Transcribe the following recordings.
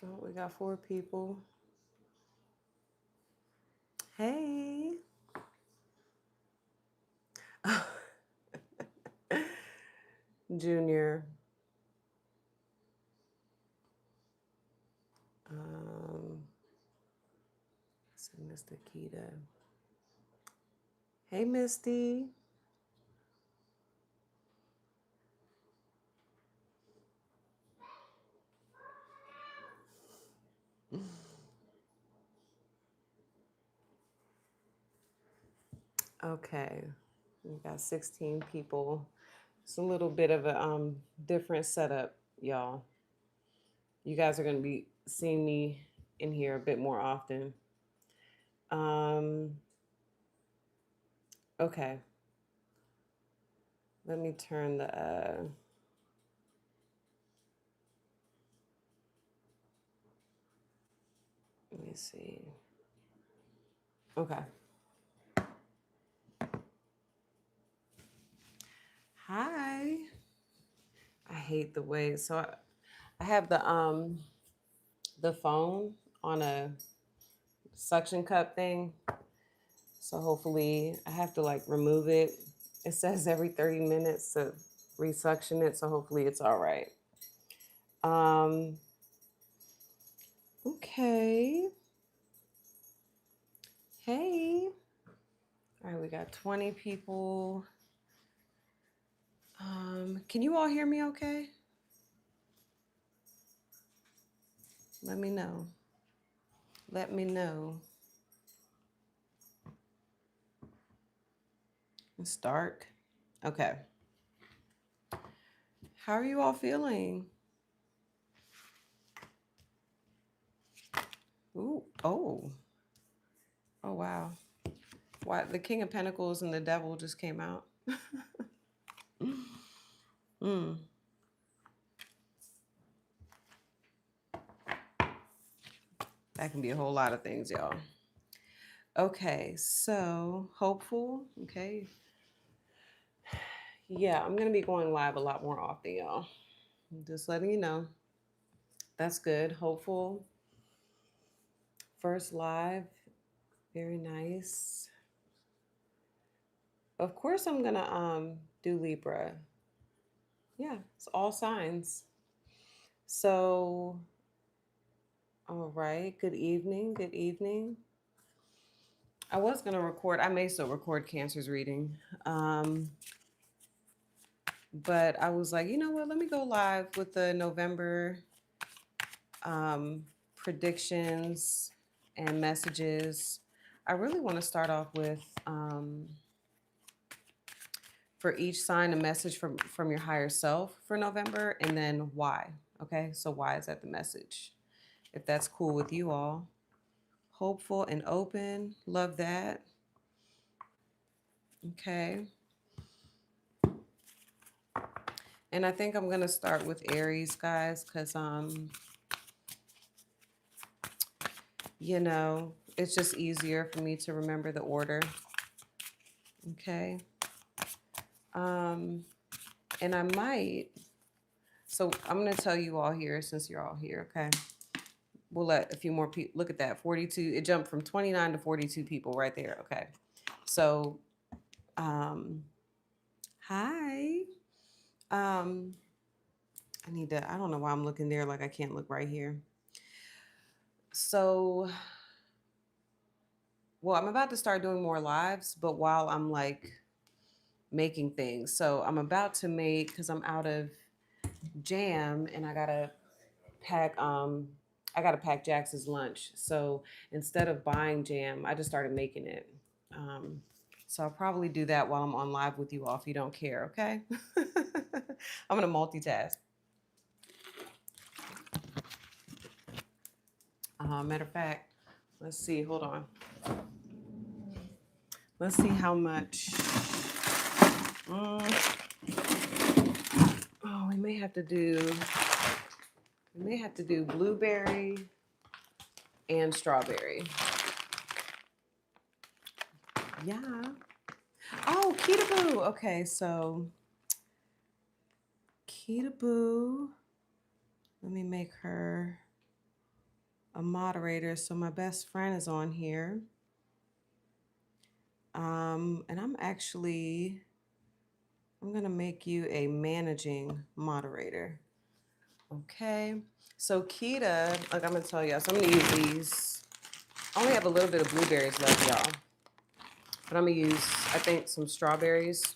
Oh, we got 4 people. Hey. Junior. So Mr. Kita. Hey, Misty. Okay, we got 16 people. It's a little bit of a different setup, y'all. You guys are going to be seeing me in here a bit more often. Okay. Let me turn the let me see. Okay. Hi. I hate the way I have the phone on a suction cup thing. So hopefully I have to like remove it. It says every 30 minutes to resuction it, so hopefully it's all right. Okay. Hey. All right, we got 20 people. Can you all hear me okay? Let me know. Let me know. It's dark. Okay. How are you all feeling? Ooh, oh. Oh, wow. Why the King of Pentacles and the Devil just came out. mm. That can be a whole lot of things, y'all. Okay, so hopeful. Okay. Yeah, I'm going to be going live a lot more often, y'all. Just letting you know. That's good. Hopeful. First live. Very nice. Of course, I'm going to do Libra. Yeah, it's all signs. So, all right. Good evening. Good evening. I was going to record. I may still record Cancer's reading. But I was like, you know what? Let me go live with the November predictions and messages. I really want to start off with for each sign a message from your higher self for November, and then why. Okay, so why is that the message? If that's cool with you all. Hopeful and open. Love that. Okay. And I think I'm gonna start with Aries, guys, because you know, it's just easier for me to remember the order. Okay. And I might, so I'm going to tell you all here since you're all here. Okay. We'll let a few more people look at that. 42, it jumped from 29 to 42 people right there. Okay. So, hi. I need to, I don't know why I'm looking there like I can't look right here. So, well, I'm about to start doing more lives, but while I'm like making things. So I'm about to make, because I'm out of jam and I gotta pack Jax's lunch. So instead of buying jam, I just started making it. So I'll probably do that while I'm on live with you all if you don't care, okay? I'm gonna multitask. Matter of fact, let's see, hold on. Let's see how much. Oh, we may have to do blueberry and strawberry. Yeah. Oh, Ketaboo. Okay, so Ketaboo. Let me make her. a moderator. So my best friend is on here. And I'm going to make you a managing moderator. Okay. So Kita, like I'm going to tell y'all, so I'm going to use these. I only have a little bit of blueberries left, y'all. But I'm going to use, I think, some strawberries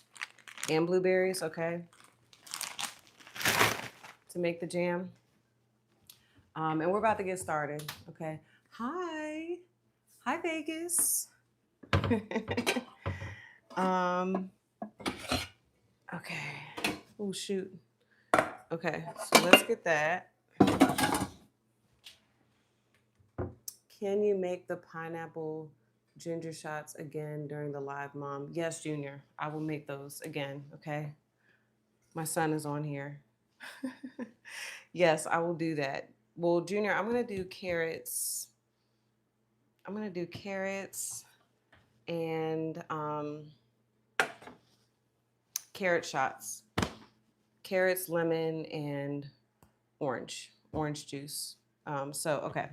and blueberries, okay, to make the jam. And we're about to get started, okay? Hi. Hi, Vegas. Okay. Oh, shoot. Okay, so let's get that. Can you make the pineapple ginger shots again during the live, Mom? Yes, Junior. I will make those again, okay? My son is on here. Yes, I will do that. Well, Junior, I'm going to do carrots. I'm going to do carrots and carrot shots. Carrots, lemon, and orange juice. Okay.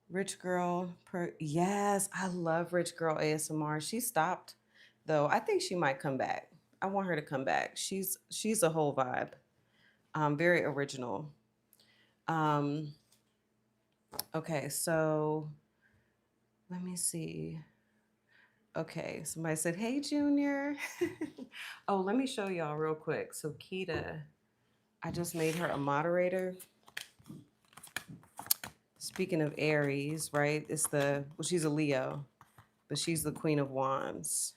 Rich Girl, yes, I love Rich Girl ASMR. She stopped, though. I think she might come back. I want her to come back. She's a whole vibe. Very original. Okay, so let me see. Okay, somebody said, "Hey, Junior." Oh, let me show y'all real quick. So Kita, I just made her a moderator. Speaking of Aries, right? She's a Leo, but she's the Queen of Wands.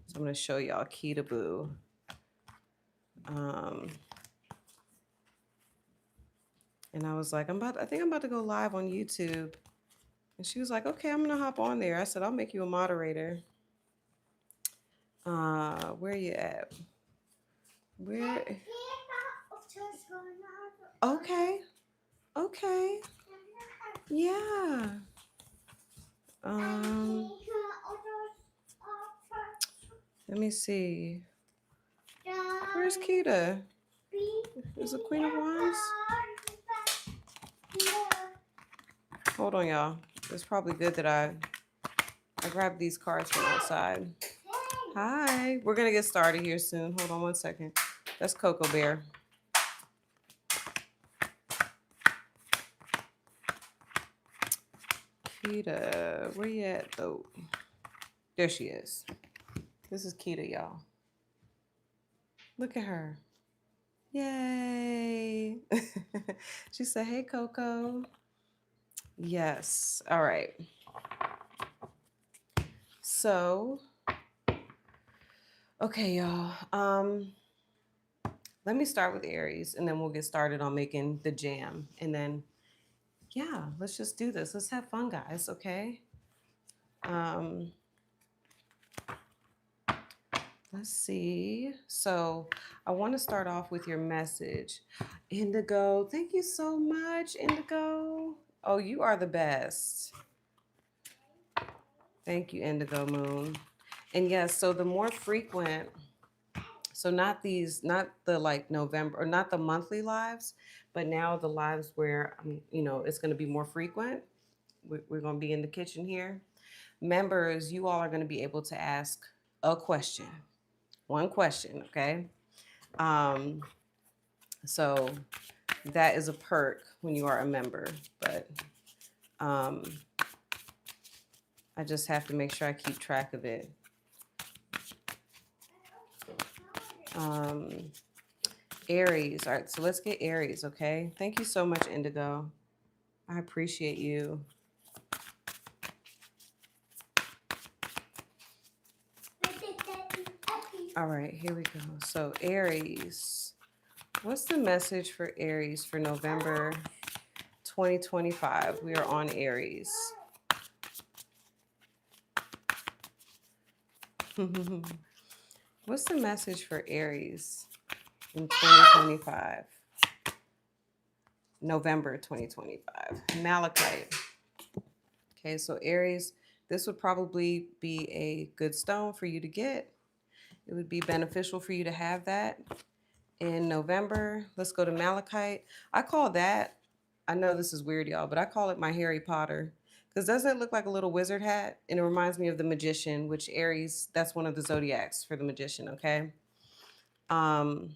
So I'm going to show y'all Kita Boo. And I was like, I think I'm about to go live on YouTube. And she was like, okay, I'm going to hop on there. I said, I'll make you a moderator. Where you at? Where? Okay. Okay. Yeah. Let me see. Where's Kita? Is the Queen of Wands? Hold on, y'all. It's probably good that I grabbed these cards from outside. Hi. We're going to get started here soon. Hold on one second. That's Cocoa Bear. Kita, where you at, though? There she is. This is Kita, y'all. Look at her. Yay. She said, hey, Coco. Yes. All right. So, okay, y'all. Let me start with Aries, and then we'll get started on making the jam. And then, yeah, let's just do this. Let's have fun, guys, okay? Let's see. So I want to start off with your message. Indigo, thank you so much, Indigo. Oh, you are the best. Thank you, Indigo Moon. And yes, so the more frequent, so not the like November, or not the monthly lives, but now the lives where, it's going to be more frequent. We're going to be in the kitchen here. Members, you all are going to be able to ask a question. One question, okay? So that is a perk when you are a member, but I just have to make sure I keep track of it. Aries, all right, so let's get Aries, okay? Thank you so much, Indigo. I appreciate you. All right, here we go. So Aries, what's the message for Aries for November 2025? We are on Aries. What's the message for Aries in 2025? November 2025. Malachite. Okay, so Aries, this would probably be a good stone for you to get. It would be beneficial for you to have that in November. Let's go to Malachite. I I know this is weird, y'all, but I call it my Harry Potter. Because doesn't it look like a little wizard hat? And it reminds me of the magician, which Aries, that's one of the zodiacs for the magician, okay? Um,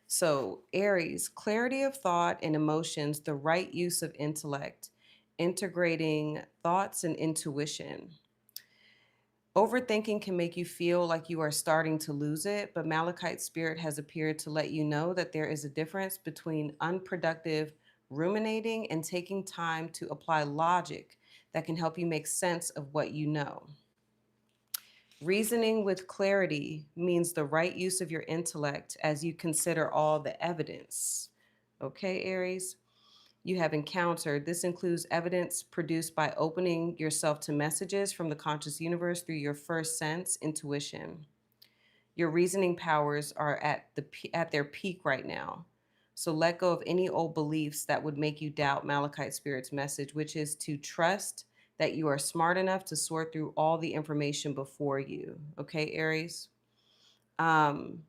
so Aries, clarity of thought and emotions, the right use of intellect, integrating thoughts and intuition. Overthinking can make you feel like you are starting to lose it, but Malachite spirit has appeared to let you know that there is a difference between unproductive ruminating and taking time to apply logic that can help you make sense of what you know. Reasoning with clarity means the right use of your intellect as you consider all the evidence. Okay, Aries? You have encountered. This includes evidence produced by opening yourself to messages from the conscious universe through your first sense, intuition. Your reasoning powers are at their peak right now. So let go of any old beliefs that would make you doubt Malachite Spirit's message, which is to trust that you are smart enough to sort through all the information before you. Okay, Aries? Um,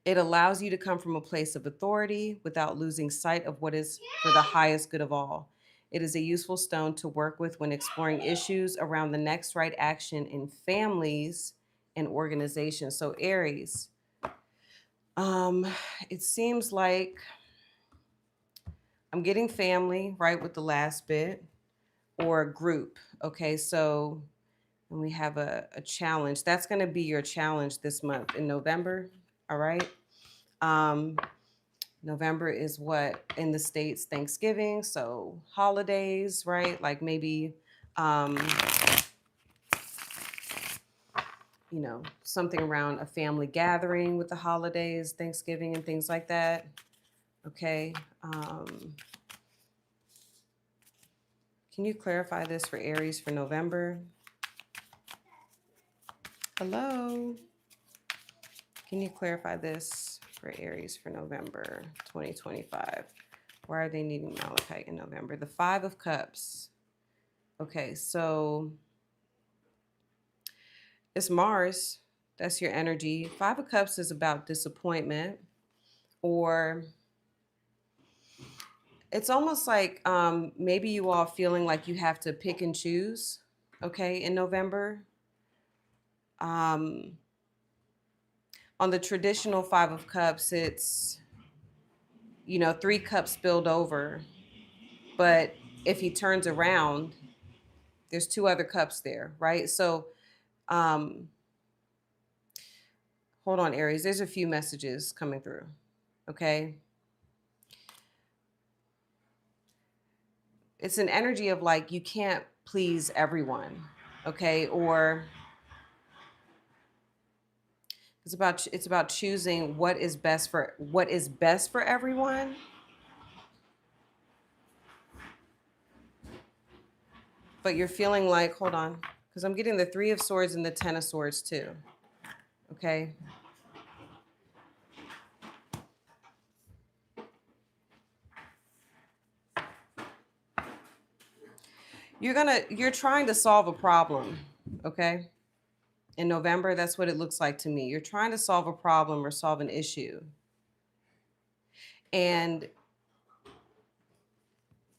It allows you to come from a place of authority without losing sight of what is for the highest good of all. It is a useful stone to work with when exploring issues around the next right action in families and organizations. So Aries, um, it seems like I'm getting family, right, with the last bit, or group. Okay, so and we have a challenge. That's going to be your challenge this month in November. All right. Um, November is what in the States, Thanksgiving. So holidays, right? Like maybe, um, something around a family gathering with the holidays, Thanksgiving and things like that. Okay. Can you clarify this for Aries for November? Hello. Can you clarify this for Aries for November 2025? Why are they needing Malachite in November? The Five of Cups. Okay, so it's Mars. That's your energy. Five of Cups is about disappointment, or it's almost like maybe you all feeling like you have to pick and choose, okay, in November. Um, on the traditional Five of Cups, it's, three cups spilled over. But if he turns around, there's two other cups there, right? So, um, hold on, Aries. There's a few messages coming through, okay? It's an energy of like, you can't please everyone, okay? Or it's about choosing what is best for everyone. But you're feeling like, hold on, because I'm getting the Three of Swords and the Ten of Swords too, okay? You're trying to solve a problem, okay? In November, that's what it looks like to me. You're trying to solve a problem or solve an issue. And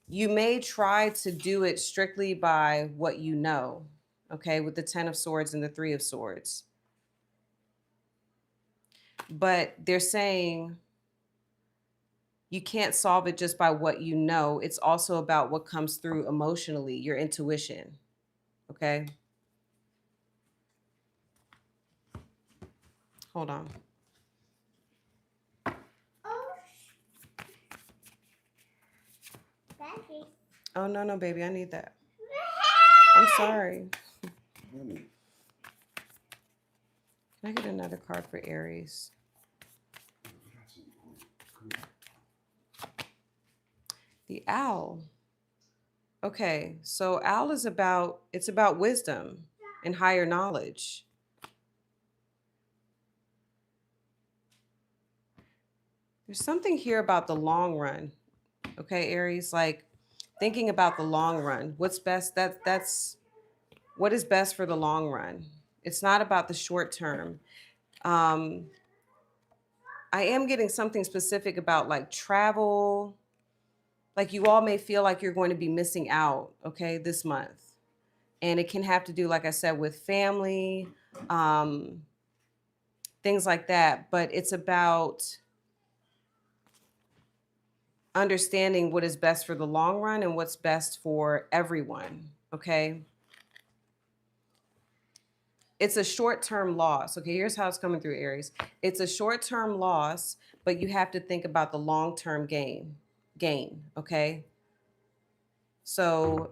you may try to do it strictly by what you know, okay, with the Ten of Swords and the Three of Swords. But they're saying you can't solve it just by what you know. It's also about what comes through emotionally, your intuition, okay? Hold on. Oh, no, baby, I need that. I'm sorry. Can I get another card for Aries? The Owl. Okay, so Owl is it's about wisdom and higher knowledge. There's something here about the long run. Okay, Aries, like thinking about the long run. What's best? That's what is best for the long run. It's not about the short term. I I am getting something specific about like travel. Like you all may feel like you're going to be missing out, okay, this month. And it can have to do, like I said, with family, um, things like that. But it's about understanding what is best for the long run and what's best for everyone, okay? It's a short-term loss. Okay, here's how it's coming through, Aries. It's a short-term loss, but you have to think about the long-term gain, okay? So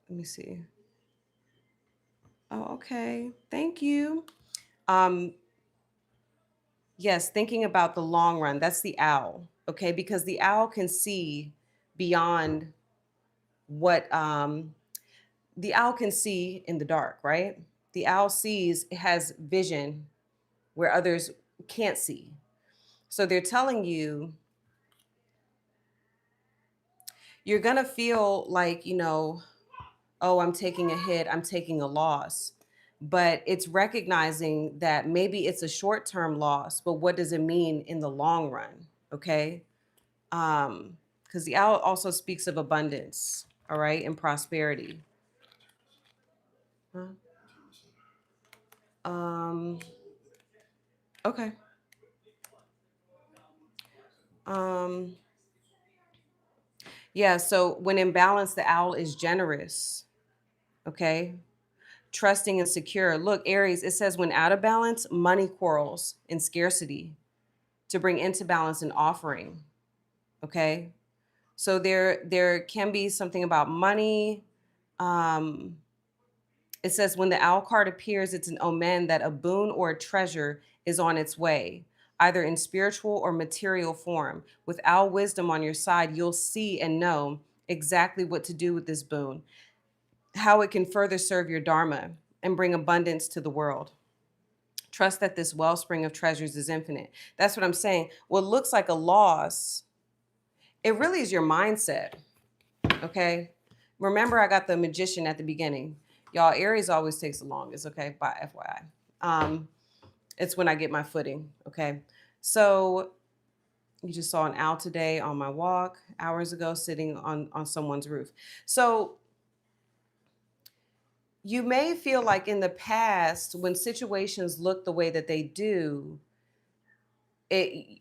let me see. Oh, okay. Thank you. Um, yes, thinking about the long run. That's the owl, okay? Because the owl can see beyond what the owl can see in the dark, right? The owl sees, it has vision where others can't see. So they're telling you you're going to feel like, oh, I'm taking a hit, I'm taking a loss. But it's recognizing that maybe it's a short-term loss, but what does it mean in the long run? Okay. Because the owl also speaks of abundance, all right, and prosperity. Huh? Um, okay. Um, yeah, so when in balance, the owl is generous, okay? Trusting and secure. Look, Aries, it says when out of balance, money quarrels and scarcity to bring into balance an offering, okay? So there can be something about money. Um, It says when the owl card appears, it's an omen that a boon or a treasure is on its way, either in spiritual or material form. With owl wisdom on your side, you'll see and know exactly what to do with this boon, how it can further serve your dharma and bring abundance to the world. Trust that this wellspring of treasures is infinite. That's what I'm saying. What looks like a loss, it really is your mindset. Okay. Remember, I got the magician at the beginning. Y'all, Aries always takes the longest, okay? By FYI. It's when I get my footing, okay? So you just saw an owl today on my walk hours ago sitting on someone's roof. So you may feel like in the past, when situations look the way that they do,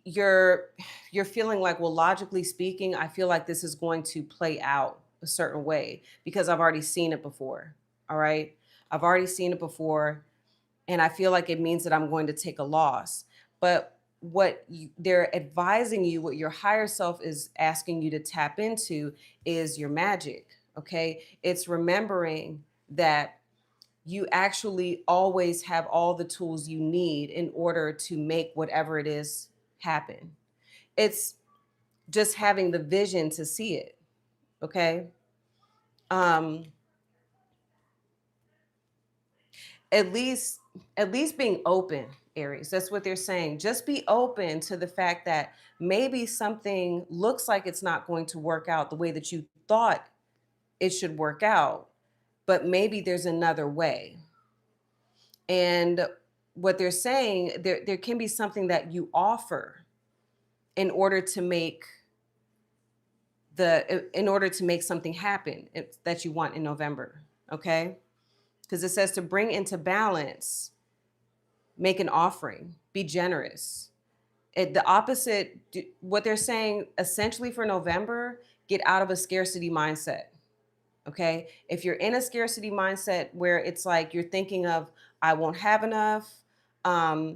you're feeling like, well, logically speaking, I feel like this is going to play out a certain way because I've already seen it before. All right. I've already seen it before. And I feel like it means that I'm going to take a loss. But they're advising you, what your higher self is asking you to tap into is your magic. Okay. It's remembering that you actually always have all the tools you need in order to make whatever it is happen. It's just having the vision to see it. Okay. Um, at least being open, Aries. That's what they're saying. Just be open to the fact that maybe something looks like it's not going to work out the way that you thought it should work out, but maybe there's another way. And what they're saying, there can be something that you offer in order to make something happen that you want in November. Okay. Because it says to bring into balance, make an offering, be generous. The opposite, what they're saying essentially for November, get out of a scarcity mindset. Okay. If you're in a scarcity mindset where it's like you're thinking of, I won't have enough, I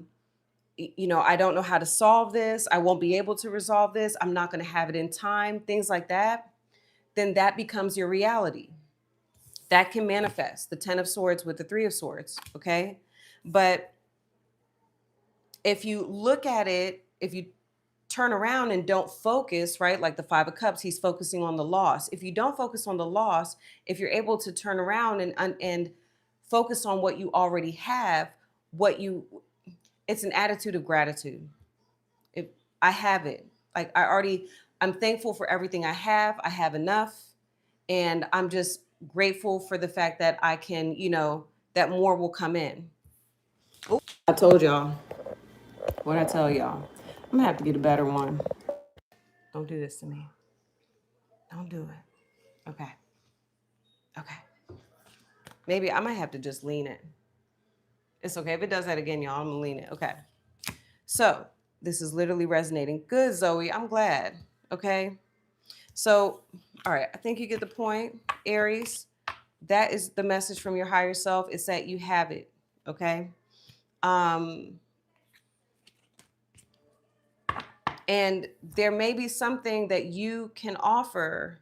don't know how to solve this, I won't be able to resolve this, I'm not going to have it in time, things like that, then that becomes your reality. That can manifest the 10 of Swords with the 3 of Swords. Okay. But if you look at it, if you turn around and don't focus, right? Like the 5 of Cups, he's focusing on the loss. If you don't focus on the loss, if you're able to turn around and focus on what you already have, it's an attitude of gratitude. If I have it, like I'm thankful for everything I have. I have enough. And I'm just grateful for the fact that I can, that more will come in. Ooh, I told y'all. What I tell y'all, I'm gonna have to get a better one. Don't do this to me. Don't do it. Okay. Okay. Maybe I might have to just lean it. It's okay if it does that again, y'all. I'm gonna lean it. Okay. So this is literally resonating. Good, Zoe. I'm glad. Okay. So, all right. I think you get the point, Aries. That is the message from your higher self. It's that you have it. Okay. And there may be something that you can offer,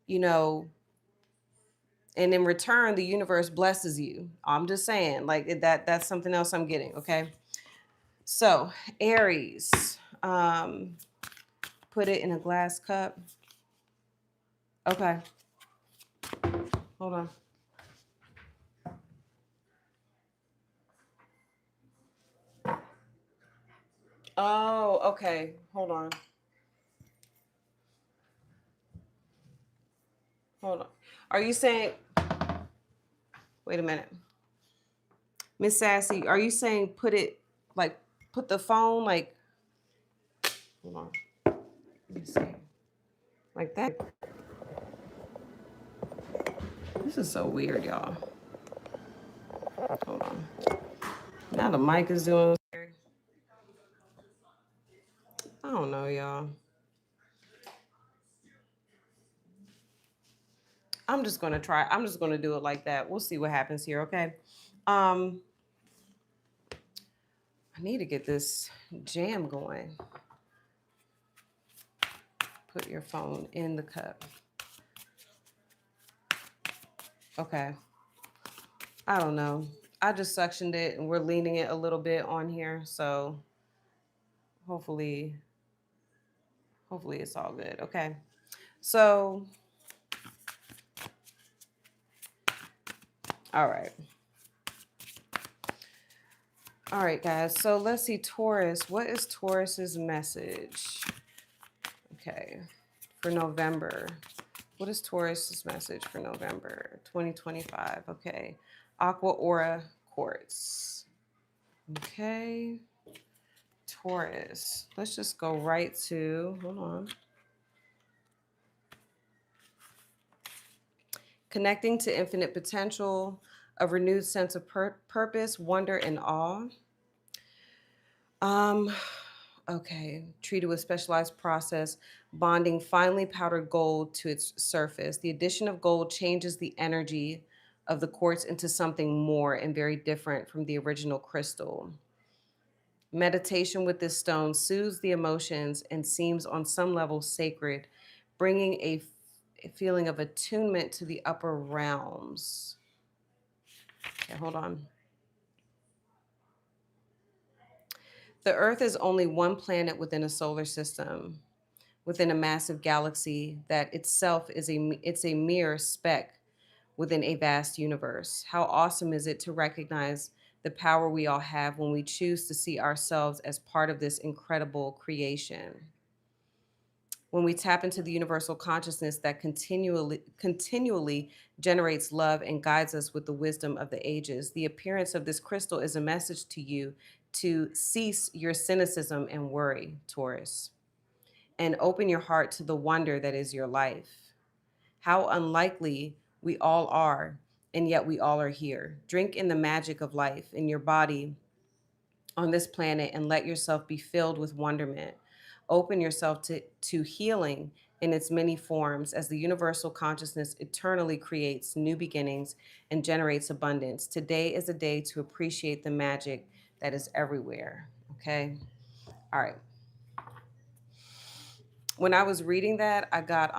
you know, and in return, the universe blesses you. I'm just saying, like that's something else I'm getting. Okay. So, Aries, put it in a glass cup. Okay. Hold on. Oh, okay. Hold on. Hold on. Are you saying, wait a minute. Miss Sassy, are you saying put it, like, put the phone, like, hold on. Let me see. Like that. This is so weird, y'all. Hold on. Now the mic is doing. I don't know, y'all. I'm just gonna try. I'm just gonna do it like that. We'll see what happens here, okay? I need to get this jam going. Put your phone in the cup. Okay. I don't know. I just suctioned it and we're leaning it a little bit on here, so hopefully it's all good. Okay. So, all right. All right, guys. So let's see, Taurus. What is Taurus's message? Okay. For November. What is Taurus's message for November 2025? Okay. Aqua Aura Quartz. Okay. Taurus. Let's just go right to, hold on. Connecting to infinite potential, a renewed sense of purpose, wonder, and awe. Okay, treated with specialized process, bonding finely powdered gold to its surface. The addition of gold changes the energy of the quartz into something more and very different from the original crystal. Meditation with this stone soothes the emotions and seems on some level sacred, bringing a feeling of attunement to the upper realms. Okay, hold on. The Earth is only one planet within a solar system, within a massive galaxy that itself is a mere speck within a vast universe. How awesome is it to recognize the power we all have when we choose to see ourselves as part of this incredible creation. When we tap into the universal consciousness that continually generates love and guides us with the wisdom of the ages, the appearance of this crystal is a message to you to cease your cynicism and worry, Taurus, and open your heart to the wonder that is your life. How unlikely we all are, and yet we all are here. Drink in the magic of life in your body on this planet and let yourself be filled with wonderment. Open yourself to healing in its many forms as the universal consciousness eternally creates new beginnings and generates abundance. Today is a day to appreciate the magic that is everywhere. Okay? All right. When I was reading that, I got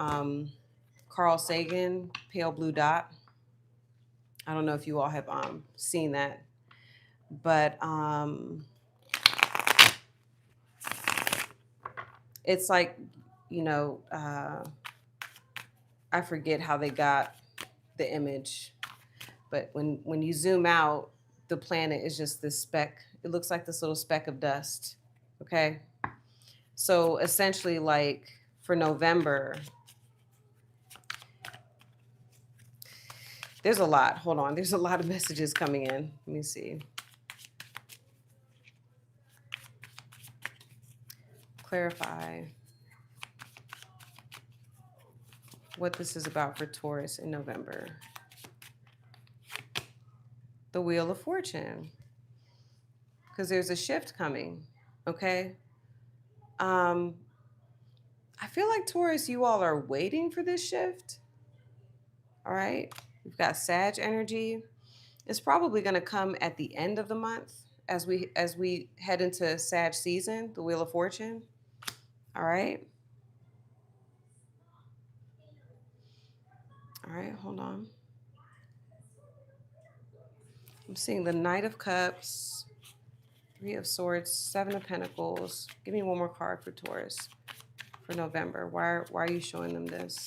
Carl Sagan, Pale Blue Dot. I don't know if you all have seen that, but it's like, you know, I forget how they got the image, but when you zoom out, the planet is just this speck. It looks like this little speck of dust. Okay, so essentially, like for November, there's a lot. Hold on, there's a lot of messages coming in. Let me see. clarify what this is about for Taurus in November. The Wheel of Fortune. Because there's a shift coming, okay? I feel like Taurus, you all are waiting for this shift, all right? We've got Sag energy. It's probably going to come at the end of the month as we head into Sag season, the Wheel of Fortune, all right? All right, hold on. I'm seeing the Knight of Cups, Three of Swords, Seven of Pentacles. Give me one more card for Taurus for November. Why are you showing them this?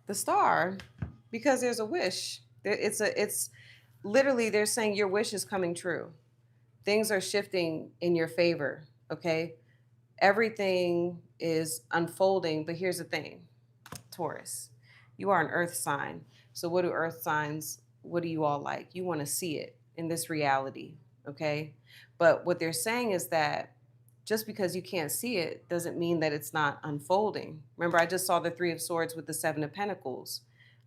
The Star, because there's a wish. It's literally, they're saying your wish is coming true. Things are shifting in your favor, okay? Everything is unfolding, but here's the thing, Taurus, you are an earth sign. So what do earth signs, what do you all like? You want to see it in this reality, okay? But what they're saying is that just because you can't see it doesn't mean that it's not unfolding. Remember, I just saw the Three of Swords with the Seven of Pentacles.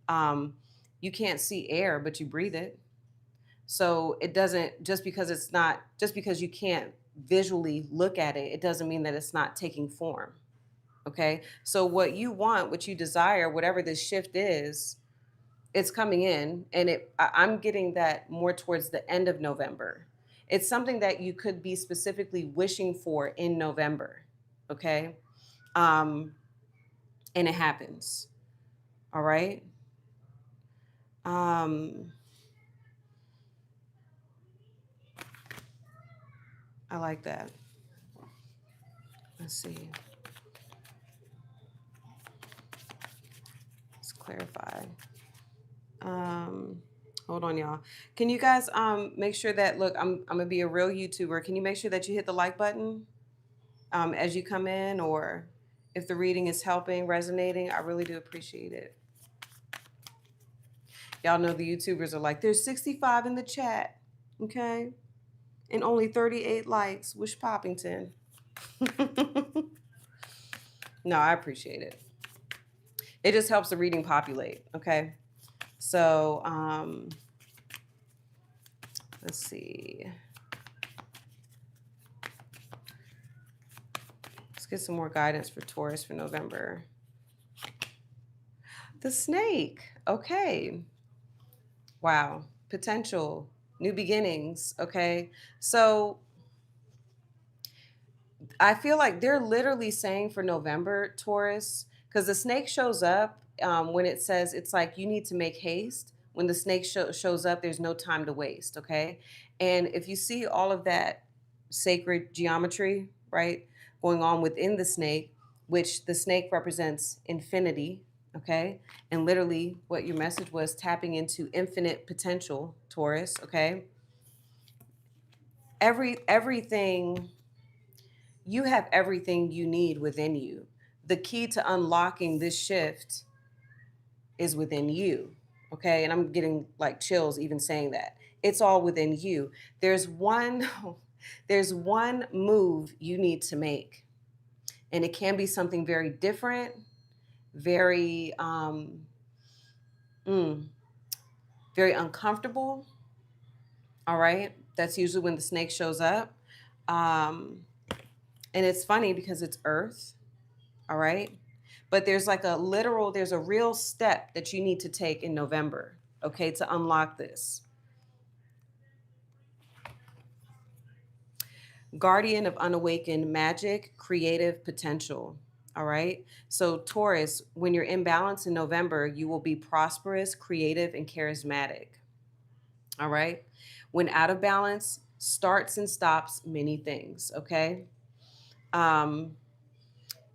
You can't see air, but you breathe it. So it doesn't, just because you can't visually look at it, it doesn't mean that it's not taking form. Okay. So what you want, what you desire, whatever this shift is, it's coming in, and I'm getting that more towards the end of November. It's something that you could be specifically wishing for in November. Okay. And it happens. All right. I like that. Let's see. Let's clarify. Hold on, y'all. Can you guys make sure that, look, I'm gonna be a real YouTuber. Can you make sure that you hit the like button as you come in, or if the reading is helping, resonating? I really do appreciate it. Y'all know the YouTubers are like, there's 65 in the chat, okay? And only 38 likes. Wish Poppington. No, I appreciate it. It just helps the reading populate, okay? So, let's see. Let's get some more guidance for Taurus for November. The Snake. Okay. Wow. Potential. New beginnings. Okay. So I feel like they're literally saying for November, Taurus, because the snake shows up when it says, it's like you need to make haste. When the snake shows up, there's no time to waste. Okay. And if you see all of that sacred geometry, right, going on within the snake, which the snake represents infinity. Okay. And literally what your message was, tapping into infinite potential, Taurus. Okay. Everything, you have everything you need within you. The key to unlocking this shift is within you. Okay. And I'm getting like chills even saying that. It's all within you. There's one move you need to make. And it can be something very different, very, very uncomfortable. All right. That's usually when the snake shows up. And it's funny because it's earth. All right. But there's like there's a real step that you need to take in November. Okay. To unlock this. Guardian of unawakened magic, creative potential. All right. So Taurus, when you're in balance in November, you will be prosperous, creative, and charismatic. All right. When out of balance, starts and stops many things. Okay.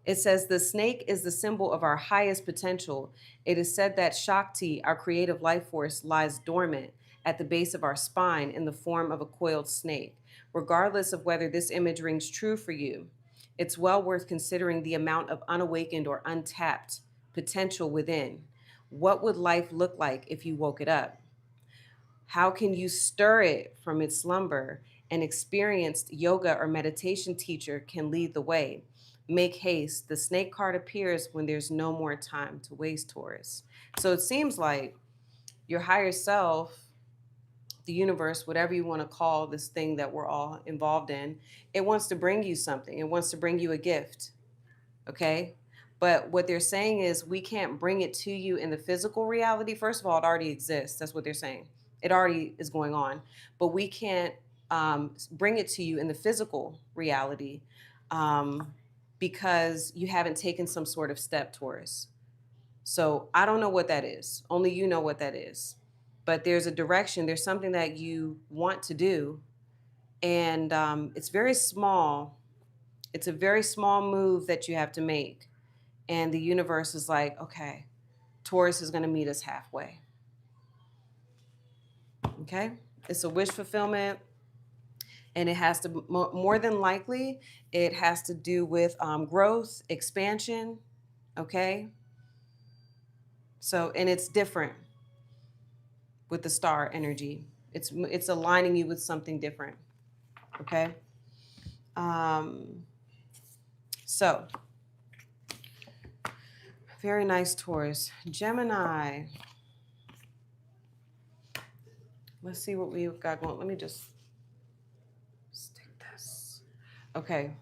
It says the snake is the symbol of our highest potential. It is said that Shakti, our creative life force, lies dormant at the base of our spine in the form of a coiled snake. Regardless of whether this image rings true for you, it's well worth considering the amount of unawakened or untapped potential within. What would life look like if you woke it up? How can you stir it from its slumber An experienced yoga or meditation teacher can lead the way. Make haste. The snake card appears when there's no more time to waste, Taurus. So it seems like your higher self, the universe, whatever you want to call this thing that we're all involved in, it wants to bring you something. It wants to bring you a gift. Okay? But what they're saying is we can't bring it to you in the physical reality. First of all, it already exists. That's what they're saying. It already is going on. But we can't bring it to you in the physical reality because you haven't taken some sort of step, Taurus. So I don't know what that is. Only you know what that is. But there's a direction. There's something that you want to do. And it's very small. It's a very small move that you have to make. And the universe is like, okay, Taurus is going to meet us halfway. Okay? It's a wish fulfillment. And it has to, more than likely, it has to do with growth, expansion. Okay? So, and it's different with the star energy. It's aligning you with something different. Okay? So, very nice, Taurus. Gemini. Let's see what we've got going. Let me just stick this. Okay.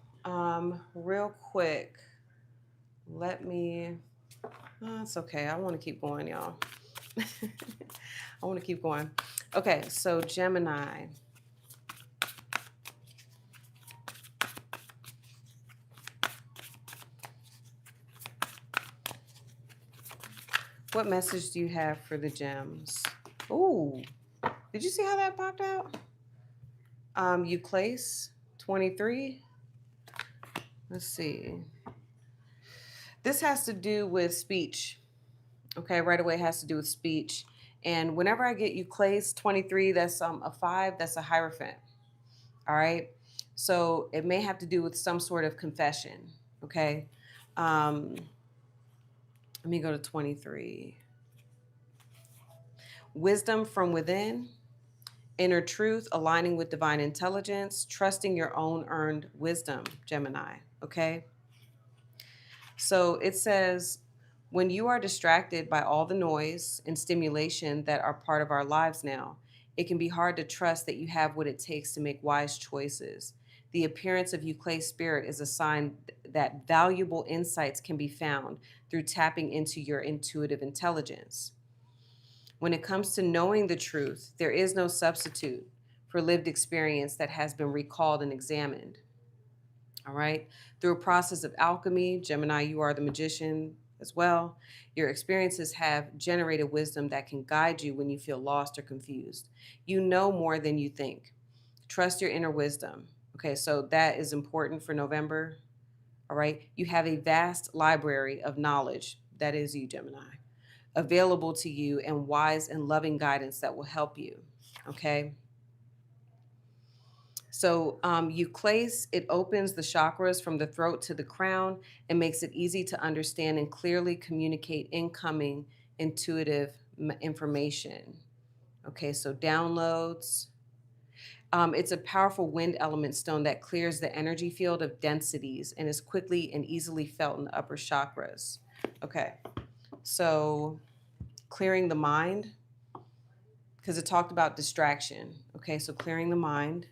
Real quick. Let me. It's okay. I want to keep going, y'all. I want to keep going. Okay. So Gemini. What message do you have for the gems? Ooh, did you see how that popped out? Euclase 23. Let's see. This has to do with speech. Okay, right away it has to do with speech. And whenever I get Euclase 23, that's a 5, that's a Hierophant. All right. So it may have to do with some sort of confession. Okay. Let me go to 23. Wisdom from within, inner truth, aligning with divine intelligence, trusting your own earned wisdom, Gemini. Okay. So it says, when you are distracted by all the noise and stimulation that are part of our lives now, it can be hard to trust that you have what it takes to make wise choices. The appearance of Euclase spirit is a sign that valuable insights can be found through tapping into your intuitive intelligence. When it comes to knowing the truth, there is no substitute for lived experience that has been recalled and examined. All right. Through a process of alchemy, Gemini, you are the magician as well. Your experiences have generated wisdom that can guide you when you feel lost or confused. You know more than you think. Trust your inner wisdom. Okay, so that is important for November. All right. You have a vast library of knowledge. That is you, Gemini, available to you, and wise and loving guidance that will help you. Okay. So Euclase, it opens the chakras from the throat to the crown and makes it easy to understand and clearly communicate incoming intuitive information. Okay, so downloads. It's a powerful wind element stone that clears the energy field of densities and is quickly and easily felt in the upper chakras. Okay, so clearing the mind, because it talked about distraction. Okay, so clearing the mind.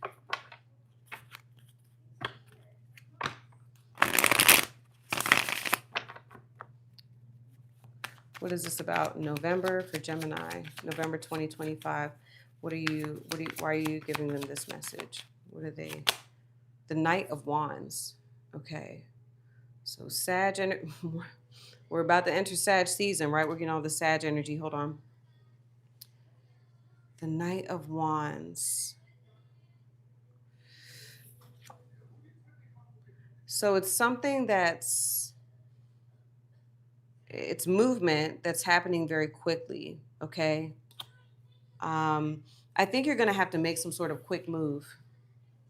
What is this about? November for Gemini, November 2025. Why are you giving them this message? What are they? The Knight of Wands. Okay. So Sag, we're about to enter Sag season, right? We're getting all the Sag energy. Hold on. The Knight of Wands. So it's something it's movement that's happening very quickly, okay? I think you're going to have to make some sort of quick move.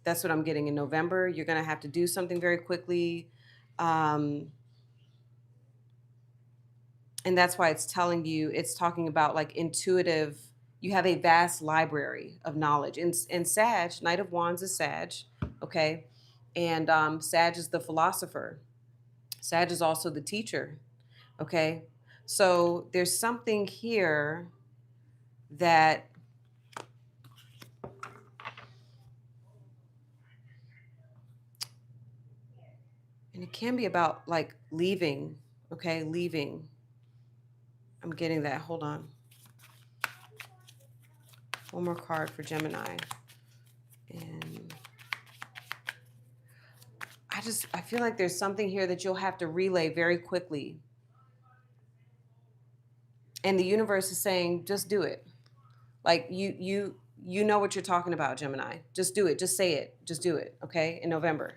That's what I'm getting in November. You're going to have to do something very quickly. And that's why it's talking about like intuitive You have a vast library of knowledge. And Sag, Knight of Wands is Sag, okay? And Sag is the philosopher. Sag is also the teacher, okay? So there's something here that and it can be about like leaving, okay? Leaving. I'm getting that. Hold on. One more card for Gemini. And I feel like there's something here that you'll have to relay very quickly. And the universe is saying, just do it. Like you know what you're talking about, Gemini. Just do it. Just say it. Just do it. Okay? In November.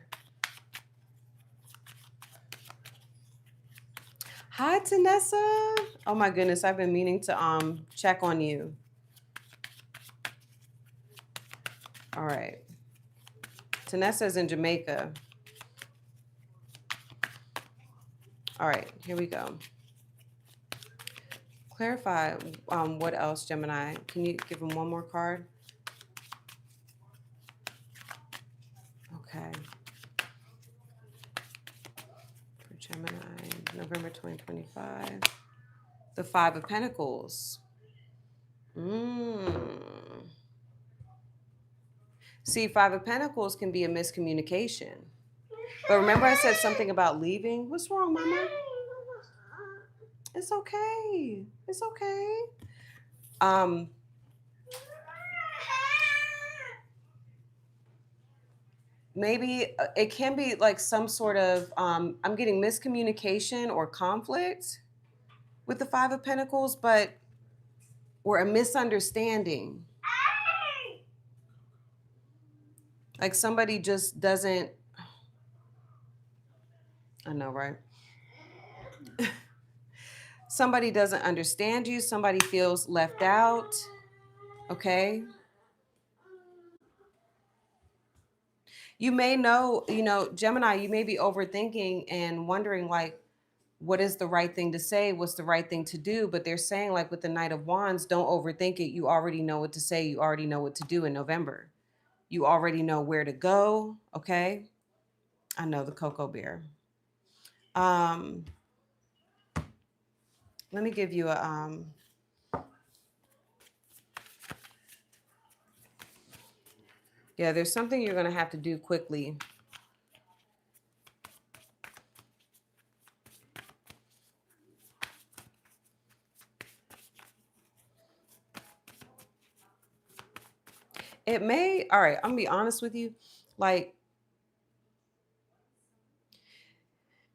Hi, Tanessa. Oh my goodness, I've been meaning to check on you. All right. Tanessa is in Jamaica. All right, here we go. Clarify what else, Gemini? Can you give him one more card? Okay. For Gemini, November 2025. The Five of Pentacles. See, Five of Pentacles can be a miscommunication. But remember I said something about leaving? What's wrong, Mama? It's okay. It's okay. Maybe it can be like some sort of, I'm getting miscommunication or conflict with the Five of Pentacles, but or a misunderstanding. Like somebody just doesn't, I know, right? Somebody doesn't understand you. Somebody feels left out. Okay. You may know, Gemini, you may be overthinking and wondering like, what is the right thing to say? What's the right thing to do? But they're saying like with the Knight of Wands, don't overthink it. You already know what to say. You already know what to do in November. You already know where to go. Okay. I know the Cocoa Bear. Let me give you a, yeah, there's something you're going to have to do quickly. It may, all right, I'm gonna be honest with you. Like,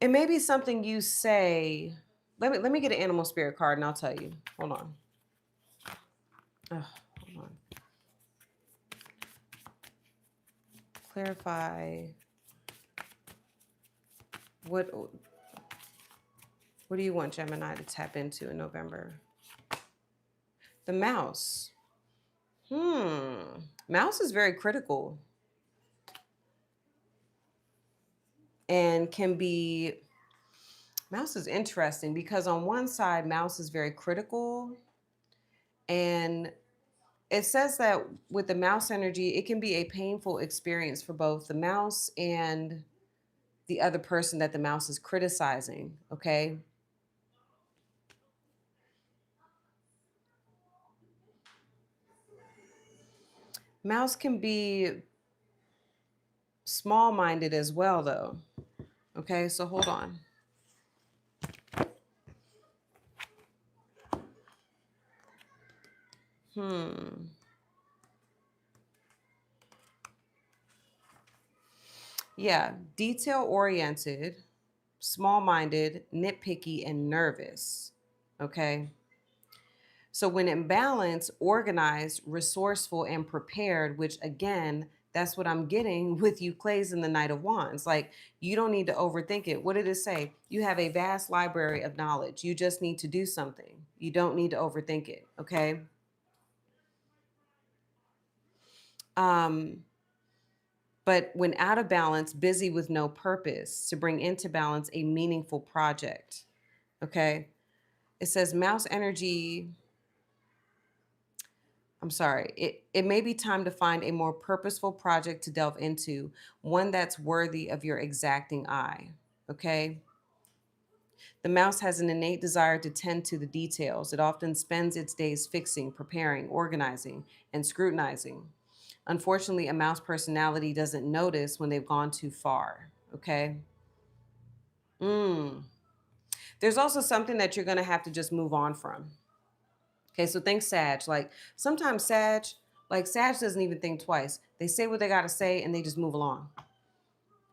it may be something you say. Let me get an animal spirit card and I'll tell you. Hold on. Hold on. Clarify. What do you want Gemini to tap into in November? The mouse. Mouse is very critical. And can be, mouse is interesting because on one side, mouse is very critical. And it says that with the mouse energy, it can be a painful experience for both the mouse and the other person that the mouse is criticizing, okay? Mouse can be small-minded as well, though. Okay, so hold on. Yeah, detail-oriented, small-minded, nitpicky, and nervous. Okay. So when in balance, organized, resourceful, and prepared, which again, that's what I'm getting with you Clays in the Knight of Wands. Like, you don't need to overthink it. What did it say? You have a vast library of knowledge. You just need to do something. You don't need to overthink it, okay? But when out of balance, busy with no purpose, to bring into balance a meaningful project, okay? It says mouse energy. I'm sorry. It may be time to find a more purposeful project to delve into, one that's worthy of your exacting eye. Okay? The mouse has an innate desire to tend to the details. It often spends its days fixing, preparing, organizing, and scrutinizing. Unfortunately, a mouse personality doesn't notice when they've gone too far. Okay? There's also something that you're going to have to just move on from. Okay, so think Sag. Like sometimes Sag doesn't even think twice. They say what they got to say and they just move along.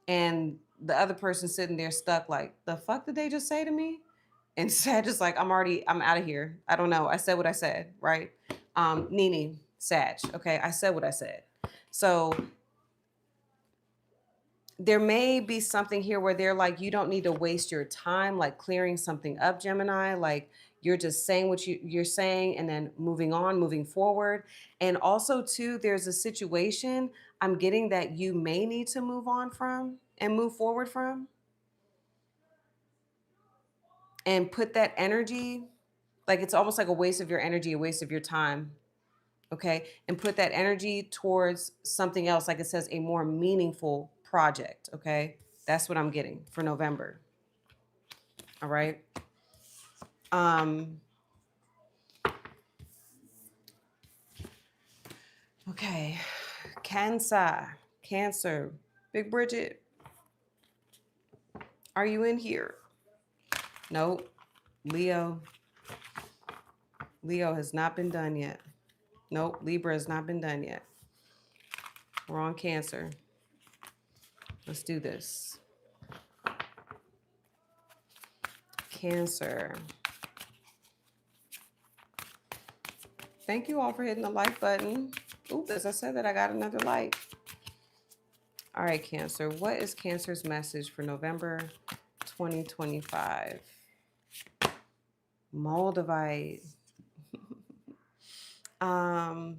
And the other person sitting there stuck like, the fuck did they just say to me? And Sag is like, I'm out of here. I don't know. I said what I said, right? Nene, Sag. Okay, I said what I said. So there may be something here where they're like, you don't need to waste your time, like clearing something up, Gemini. Like you're just saying what you're saying and then moving on, moving forward. And also, too, there's a situation I'm getting that you may need to move on from and move forward from. And put that energy, like it's almost like a waste of your energy, a waste of your time. Okay. And put that energy towards something else, like it says, a more meaningful project. Okay. That's what I'm getting for November. All right. Okay. Cancer. Big Bridget, are you in here? Nope. Leo has not been done yet. Nope. Libra has not been done yet. We're on Cancer. Let's do this. Cancer. Thank you all for hitting the like button. Ooh, as I said that, I got another like. All right, Cancer. What is Cancer's message for November 2025? Moldavite. Wow,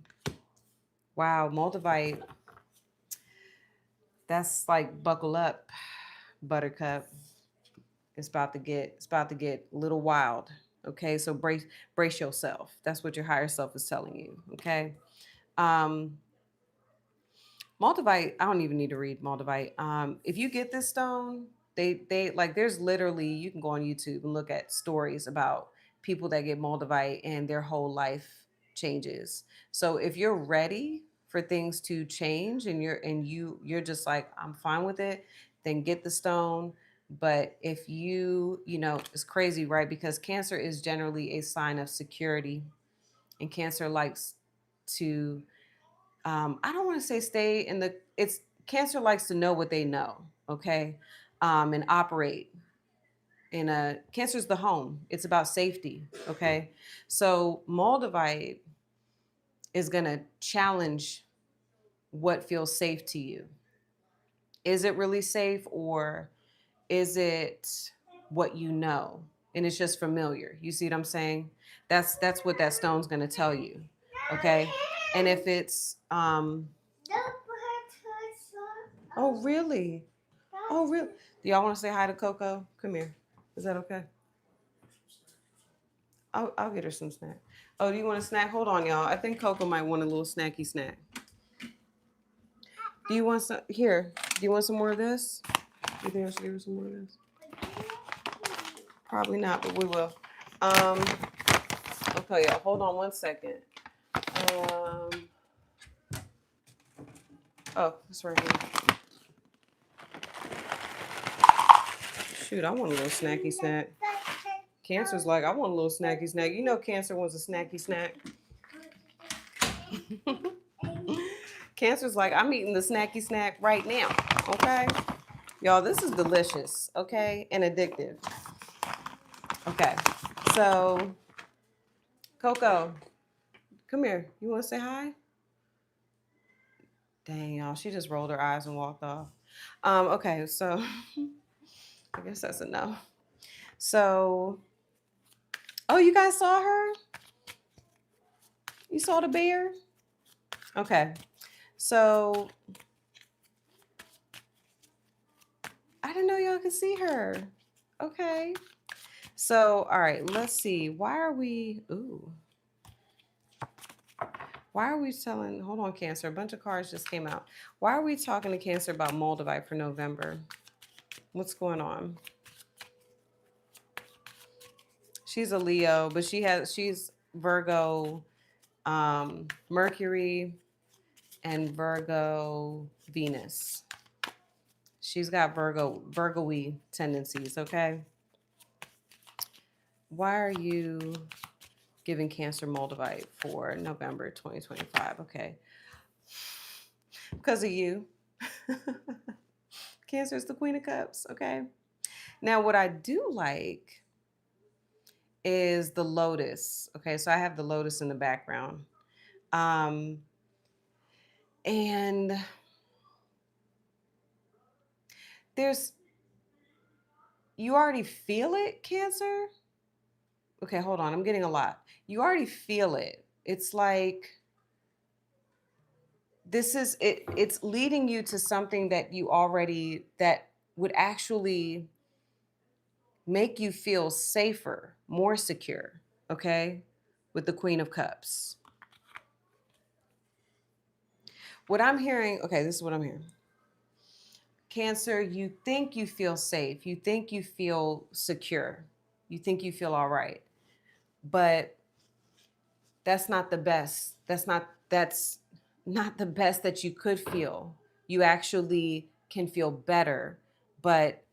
Moldavite. That's like buckle up, Buttercup. It's about to get a little wild. Okay, so brace yourself. That's what your higher self is telling you. Okay. Moldavite, I don't even need to read Moldavite. If you get this stone, they like there's literally, you can go on YouTube and look at stories about people that get Moldavite and their whole life changes. So if you're ready for things to change and you're just like, I'm fine with it, then get the stone. But if it's crazy, right? Because Cancer is generally a sign of security, and Cancer likes to I don't want to say stay in the, it's Cancer likes to know what they know, okay? And operate in Cancer's the home. It's about safety, okay? So Moldavite is going to challenge what feels safe to you. Is it really safe, or is it what you know? And it's just familiar. You see what I'm saying? That's what that stone's going to tell you, okay? And if it's oh really? Oh really? Do y'all want to say hi to Coco? Come here. Is that okay? I'll get her some snack. Oh, do you want a snack? Hold on, y'all. I think Coco might want a little snacky snack. Do you want some? Here. Do you want some more of this? You think I should give her some more of this? Probably not, but we will. Okay, y'all. Hold on one second. Oh, it's right here. Shoot, I want a little snacky snack. Cancer's like, I want a little snacky snack. You know Cancer wants a snacky snack. Cancer's like, I'm eating the snacky snack right now, okay? Y'all, this is delicious, okay? And addictive. Okay, so, Coco, come here. You want to say hi? Dang, y'all, she just rolled her eyes and walked off. Okay, so, I guess that's enough. So, oh, you guys saw her? You saw the bear? Okay. So, I didn't know y'all could see her. Okay. So, all right, let's see. Why are we, ooh. Why are we telling, hold on, Cancer, a bunch of cards just came out. Why are we talking to Cancer about Moldavite for November? What's going on? She's a Leo, but she's Virgo, Mercury, and Virgo Venus. She's got Virgo-y tendencies, okay? Why are you giving Cancer Moldavite for November 2025? Okay. Because of you. Cancer is the Queen of Cups, okay? Now, what I do like is the lotus. Okay, so I have the lotus in the background. And you already feel it, Cancer? Okay, hold on. I'm getting a lot. You already feel it. It's like it's leading you to something that that would actually make you feel safer, more secure, okay? With the Queen of Cups. What I'm hearing, okay, this is what I'm hearing. Cancer, you think you feel safe. You think you feel secure. You think you feel all right. But that's not the best. That's not the best that you could feel. You actually can feel better. But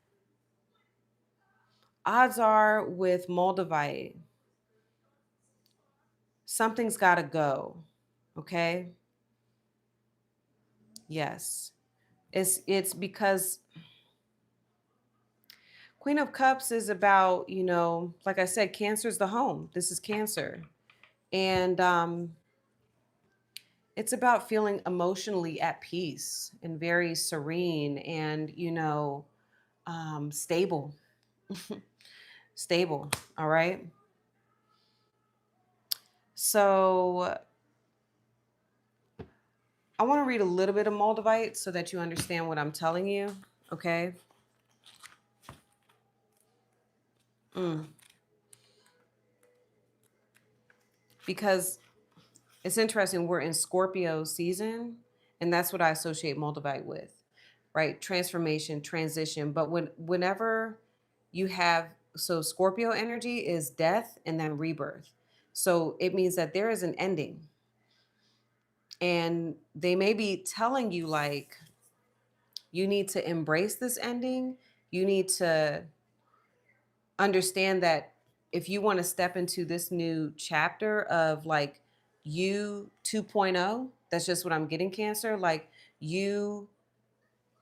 odds are with Moldavite, something's got to go. Okay? Yes. It's because Queen of Cups is about, like I said, Cancer is the home. This is Cancer. And it's about feeling emotionally at peace and very serene and, stable. Stable. All right. So I want to read a little bit of Moldavite so that you understand what I'm telling you. Okay. Because it's interesting. We're in Scorpio season, and that's what I associate Moldavite with, right? Transformation, transition. But whenever you have, so Scorpio energy is death and then rebirth. So it means that there is an ending. And they may be telling you, like, you need to embrace this ending. You need to understand that if you want to step into this new chapter of like you 2.0, that's just what I'm getting, Cancer. Like you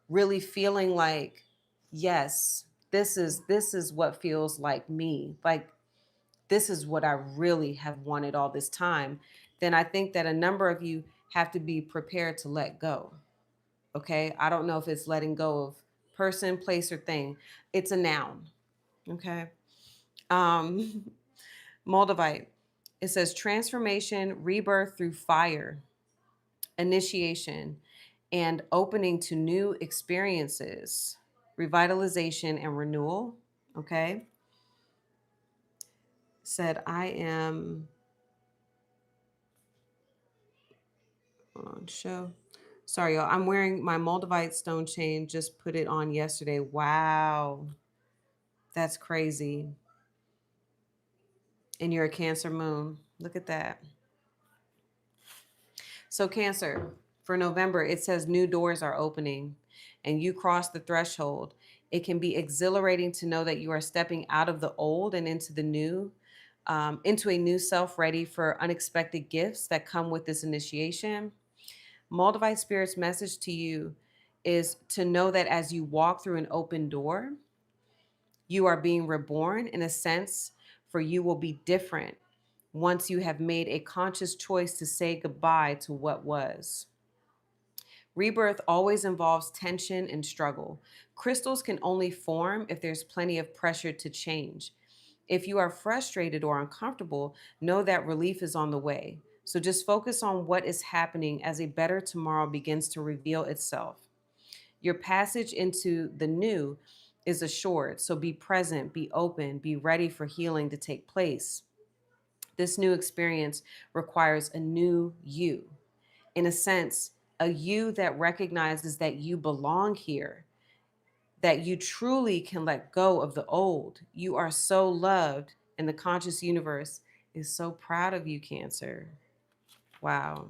really feeling like, yes, this is what feels like me. Like this is what I really have wanted all this time. Then I think that a number of you have to be prepared to let go. Okay? I don't know if it's letting go of person, place, or thing. It's a noun. Okay? Um Moldavite. It says transformation, rebirth through fire, initiation, and opening to new experiences, revitalization and renewal. Okay. Said, I am, hold on, show. Sorry, y'all. I'm wearing my Moldavite stone chain. Just put it on yesterday. Wow. That's crazy. And you're a Cancer moon. Look at that. So, Cancer, for November, it says new doors are opening and you cross the threshold. It can be exhilarating to know that you are stepping out of the old and into the new, into a new self, ready for unexpected gifts that come with this initiation. Moldavite Spirit's message to you is to know that as you walk through an open door, you are being reborn in a sense, for you will be different once you have made a conscious choice to say goodbye to what was. Rebirth always involves tension and struggle. Crystals can only form if there's plenty of pressure to change. If you are frustrated or uncomfortable, know that relief is on the way. So just focus on what is happening as a better tomorrow begins to reveal itself. Your passage into the new is assured. So be present, be open, be ready for healing to take place. This new experience requires a new you. In a sense, a you that recognizes that you belong here, that you truly can let go of the old. You are so loved, and the conscious universe is so proud of you, Cancer. Wow.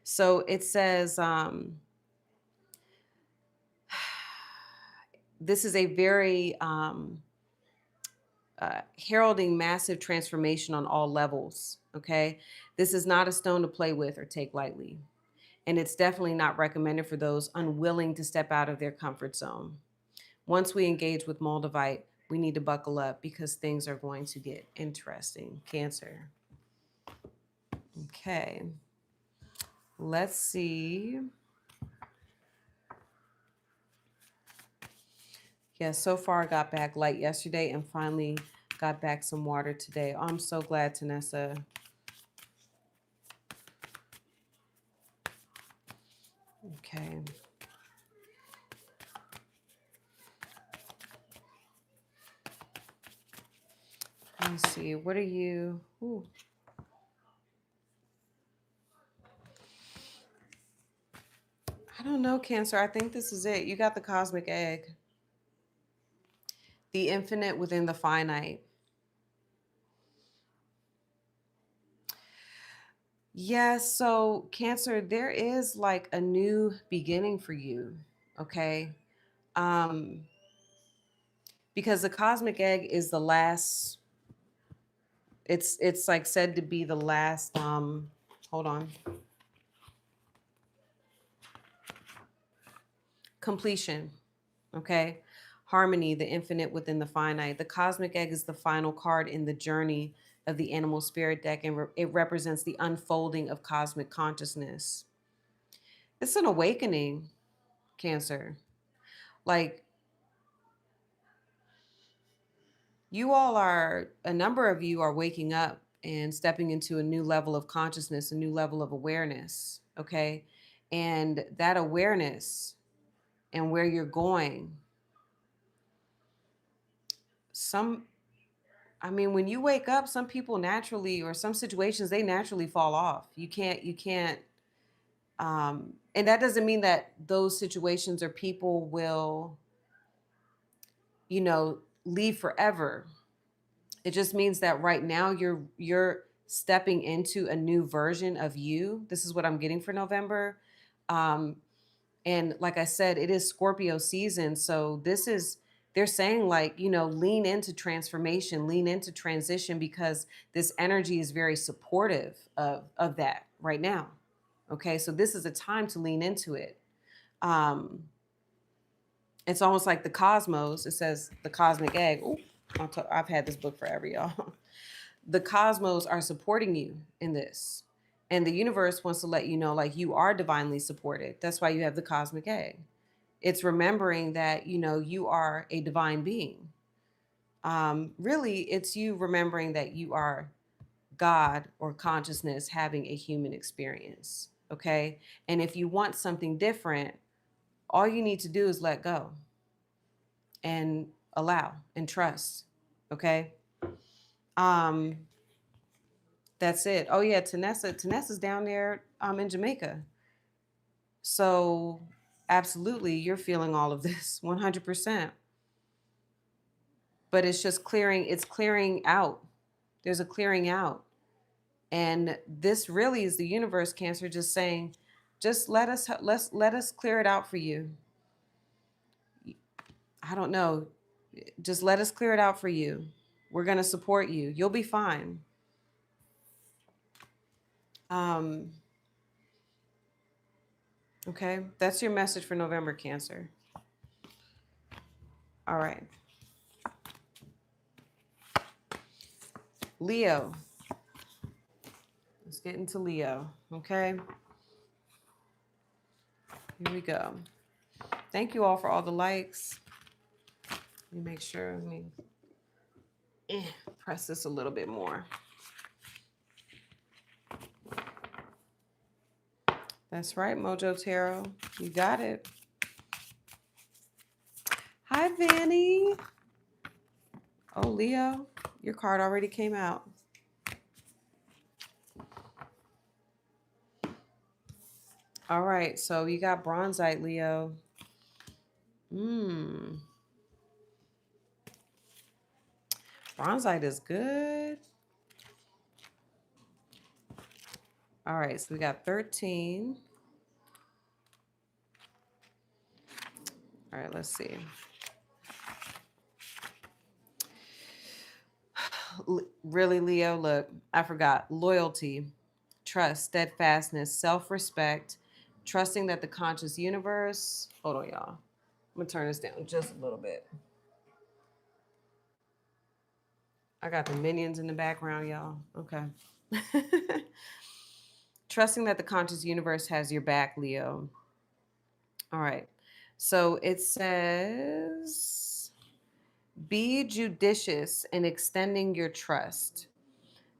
So it says, this is a very heralding massive transformation on all levels. Okay. This is not a stone to play with or take lightly. And it's definitely not recommended for those unwilling to step out of their comfort zone. Once we engage with Moldavite, we need to buckle up because things are going to get interesting. Cancer. Okay. Let's see. Yeah, so far I got back light yesterday and finally got back some water today. Oh, I'm so glad, Tanessa. Okay. Let me see. What are you? Ooh. I don't know, Cancer. I think this is it. You got the cosmic egg. The infinite within the finite. Yes, so Cancer, there is like a new beginning for you, okay? Um, because the cosmic egg is the last, it's like said to be the last, hold on. Completion, okay? Harmony, the infinite within the finite. The cosmic egg is the final card in the journey of the animal spirit deck, and it represents the unfolding of cosmic consciousness. It's an awakening, Cancer. Like, you all are, a number of you are waking up and stepping into a new level of consciousness, a new level of awareness, okay? And that awareness and where you're going, when you wake up, some people naturally, or some situations, they naturally fall off. You can't, and that doesn't mean that those situations or people will, leave forever. It just means that right now you're stepping into a new version of you. This is what I'm getting for November. And like I said, it is Scorpio season. So they're saying like, lean into transformation, lean into transition, because this energy is very supportive of that right now. Okay. So this is a time to lean into it. It's almost like the cosmos. It says the cosmic egg. Ooh, I've had this book forever, y'all. The cosmos are supporting you in this. And the universe wants to let you know, like, you are divinely supported. That's why you have the cosmic egg. It's remembering that, you are a divine being. Really, it's you remembering that you are God or consciousness having a human experience. Okay. And if you want something different, all you need to do is let go and allow and trust. Okay. That's it. Oh yeah, Tanessa's down there in Jamaica. So absolutely, you're feeling all of this 100%. But it's just clearing out. There's a clearing out. And this really is the universe, Cancer, just saying, just let us clear it out for you. I don't know. Just let us clear it out for you. We're going to support you. You'll be fine. Okay, that's your message for November, Cancer. All right. Leo. Let's get into Leo, okay? Here we go. Thank you all for all the likes. Let me make sure, press this a little bit more. That's right, Mojo Tarot. You got it. Hi, Vanny. Oh, Leo. Your card already came out. All right, so you got bronzite, Leo. Bronzite is good. All right, so we got 13. All right, let's see. Really, Leo, look, I forgot. Loyalty, trust, steadfastness, self-respect, trusting that the conscious universe. Hold on, y'all. I'm going to turn this down just a little bit. I got the minions in the background, y'all. Okay. Trusting that the conscious universe has your back, Leo. All right. So it says, be judicious in extending your trust,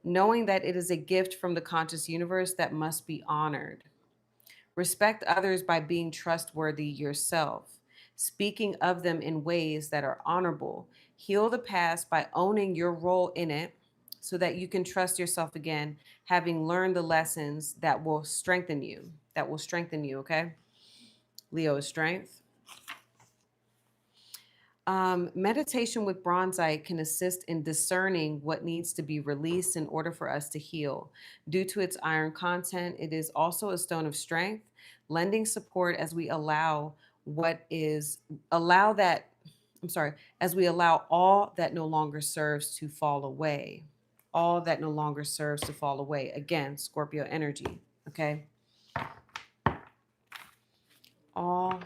knowing that it is a gift from the conscious universe that must be honored. Respect others by being trustworthy yourself, speaking of them in ways that are honorable. Heal the past by owning your role in it so that you can trust yourself again, having learned the lessons that will strengthen you. Okay? Leo is strength. Meditation with bronzite can assist in discerning what needs to be released in order for us to heal. Due to its iron content, it is also a stone of strength, lending support as we allow as we allow all that no longer serves to fall away. All that no longer serves to fall away. Again, Scorpio energy, okay? All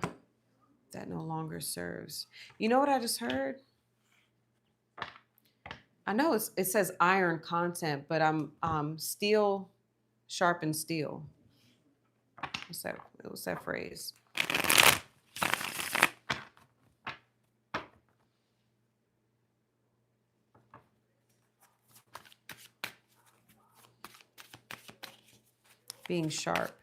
that no longer serves. You know what I just heard? I know it says iron content, but I'm steel sharpens steel. What's that phrase? Being sharp.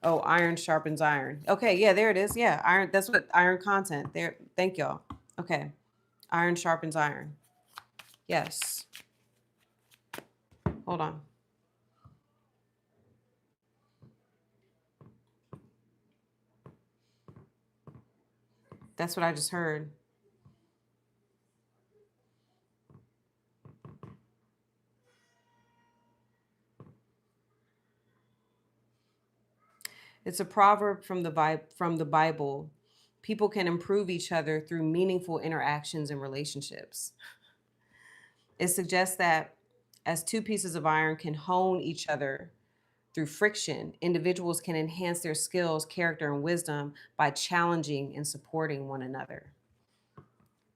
Oh, iron sharpens iron. Okay, yeah, there it is. Yeah, iron. That's what iron content. There. Thank y'all. Okay, iron sharpens iron. Yes. Hold on. That's what I just heard. It's a proverb from the Bible. People can improve each other through meaningful interactions and relationships. It suggests that as two pieces of iron can hone each other through friction, individuals can enhance their skills, character, and wisdom by challenging and supporting one another.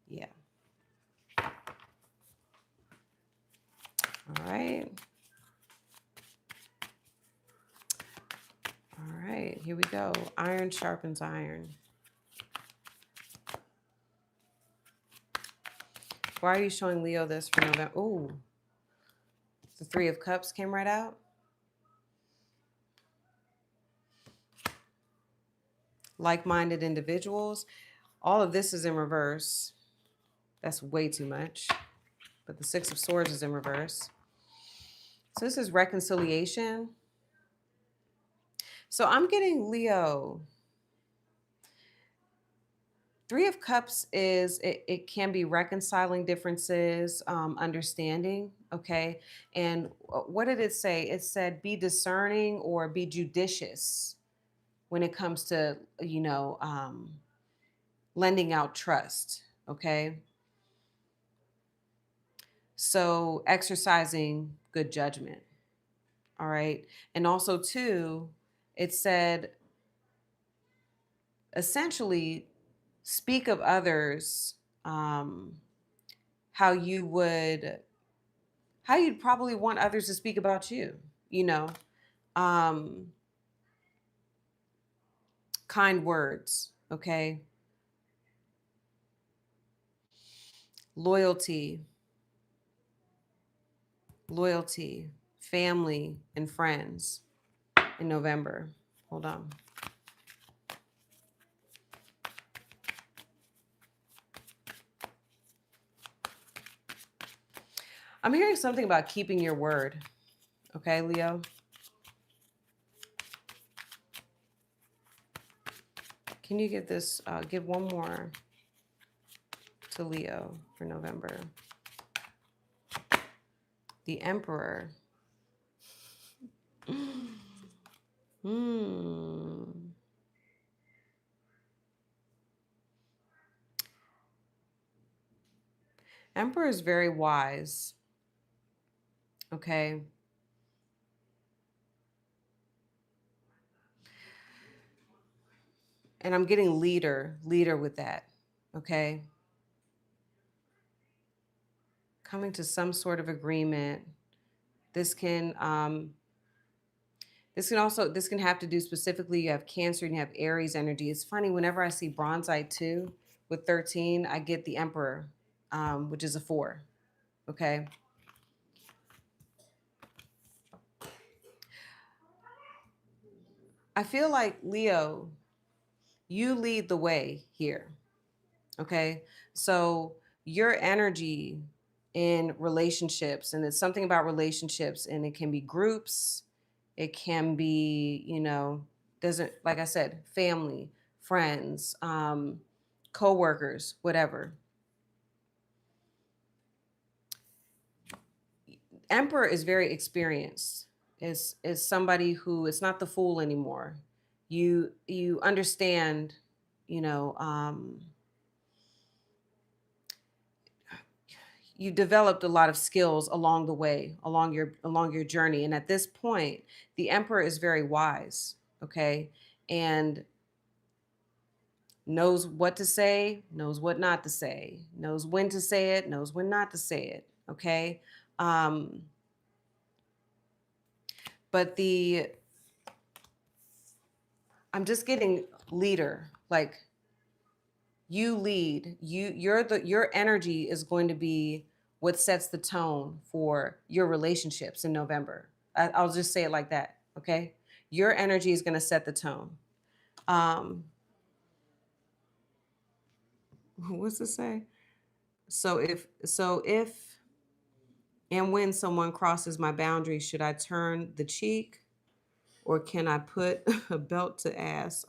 Yeah. All right. All right, here we go. Iron sharpens iron. Why are you showing Leo this for November? Ooh, the Three of Cups came right out. Like-minded individuals. All of this is in reverse. That's way too much. But the Six of Swords is in reverse. So this is reconciliation. So I'm getting Leo. Three of Cups is, it can be reconciling differences, understanding, okay? And what did it say? It said be discerning or be judicious when it comes to, lending out trust, okay? So exercising good judgment, all right? And also too, it said essentially speak of others, how you'd probably want others to speak about you, kind words, okay? Loyalty, family, and friends in November. Hold on. I'm hearing something about keeping your word. Okay, Leo. Can you give this, give one more to Leo for November? The Emperor. Hmm. Emperor is very wise. Okay. And I'm getting leader with that. Okay. Coming to some sort of agreement. This can have to do specifically, you have Cancer and you have Aries energy. It's funny, whenever I see Bronzite 2 with 13, I get the Emperor, which is a 4. Okay. I feel like, Leo, you lead the way here. Okay. So your energy in relationships, and it's something about relationships, and it can be groups, it can be, doesn't, like I said, family, friends, co-workers, whatever. Emperor is very experienced. Is somebody who is not the fool anymore. You understand, you know, you developed a lot of skills along the way, along your journey. And at this point, the Emperor is very wise, okay? And knows what to say, knows what not to say, knows when to say it, knows when not to say it, okay? But I'm just getting leader, like you lead, your energy is going to be what sets the tone for your relationships in November. I'll just say it like that, okay? Your energy is going to set the tone. What's it say? So if and when someone crosses my boundary, should I turn the cheek or can I put a belt to ass?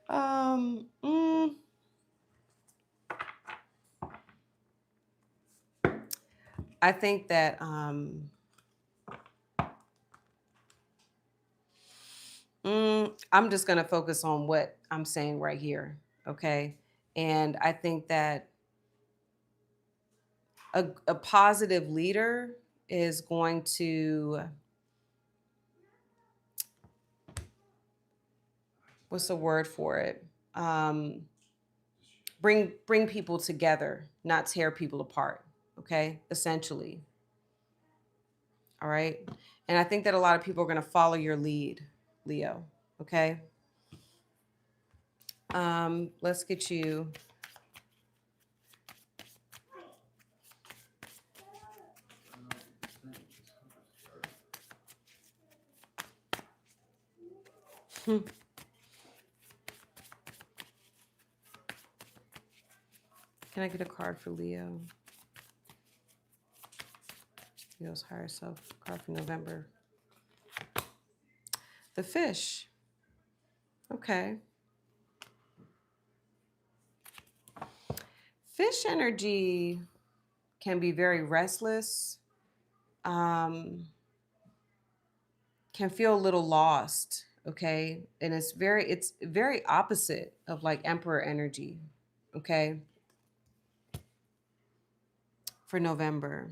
um, mm, I think that I'm just going to focus on what I'm saying right here, okay? And I think that a positive leader is going to, what's the word for it? Bring people together, not tear people apart, okay? Essentially. All right? And I think that a lot of people are going to follow your lead, Leo, okay? Let's get you Can I get a card for Leo? Leo's higher self card for November. The Fish. Okay. Fish energy can be very restless, can feel a little lost, okay? And it's very opposite of like Emperor energy, okay? For November.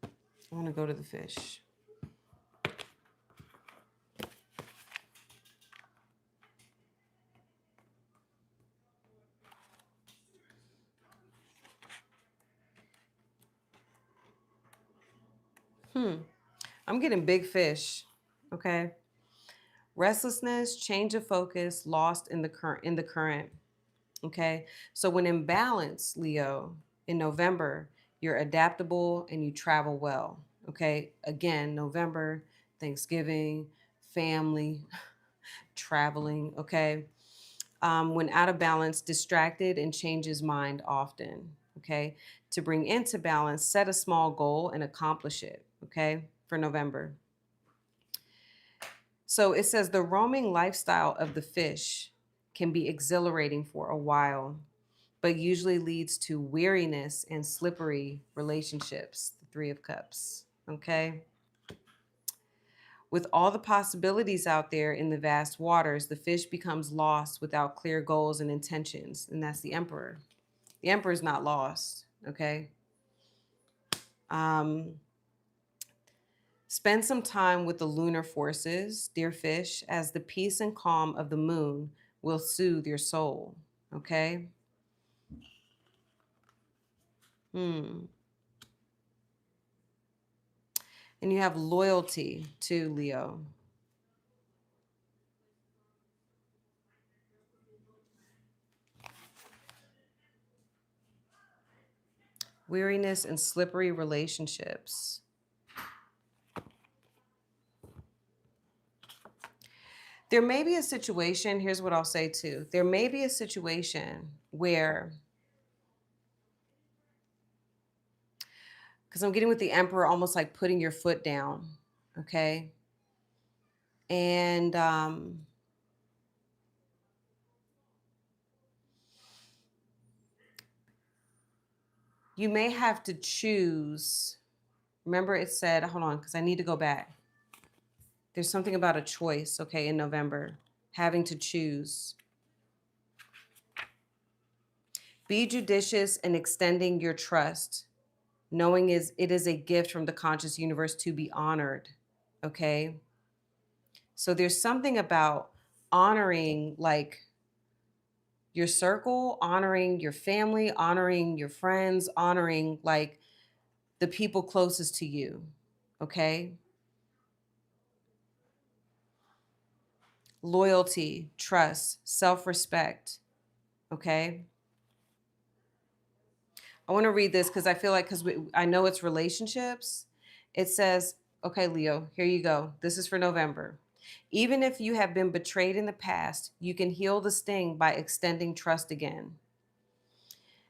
I want to go to the Fish. I'm getting Big Fish, okay? Restlessness, change of focus, lost in the current. Okay. So when in balance, Leo, in November, you're adaptable and you travel well. Okay. Again, November, Thanksgiving, family, traveling. Okay. When out of balance, distracted and changes mind often. Okay. To bring into balance, set a small goal and accomplish it. Okay. For November. So it says the roaming lifestyle of the fish can be exhilarating for a while, but usually leads to weariness and slippery relationships. The Three of Cups. Okay. With all the possibilities out there in the vast waters, the fish becomes lost without clear goals and intentions. And that's the Emperor. The Emperor is not lost. Okay. Spend some time with the lunar forces, dear fish, as the peace and calm of the moon will soothe your soul. Okay. And you have loyalty too, Leo. Weariness and slippery relationships. There may be a situation, here's what I'll say too. There may be a situation where, because I'm getting with the Emperor, almost like putting your foot down, okay? And you may have to choose. Remember it said, hold on, because I need to go back. There's something about a choice, okay, in November, having to choose. Be judicious in extending your trust, knowing it is a gift from the conscious universe to be honored, okay? So there's something about honoring like your circle, honoring your family, honoring your friends, honoring like the people closest to you, okay? Loyalty, trust, self-respect, okay? I want to read this because I feel like, I know it's relationships. It says, okay, Leo, here you go. This is for November. Even if you have been betrayed in the past, you can heal the sting by extending trust again.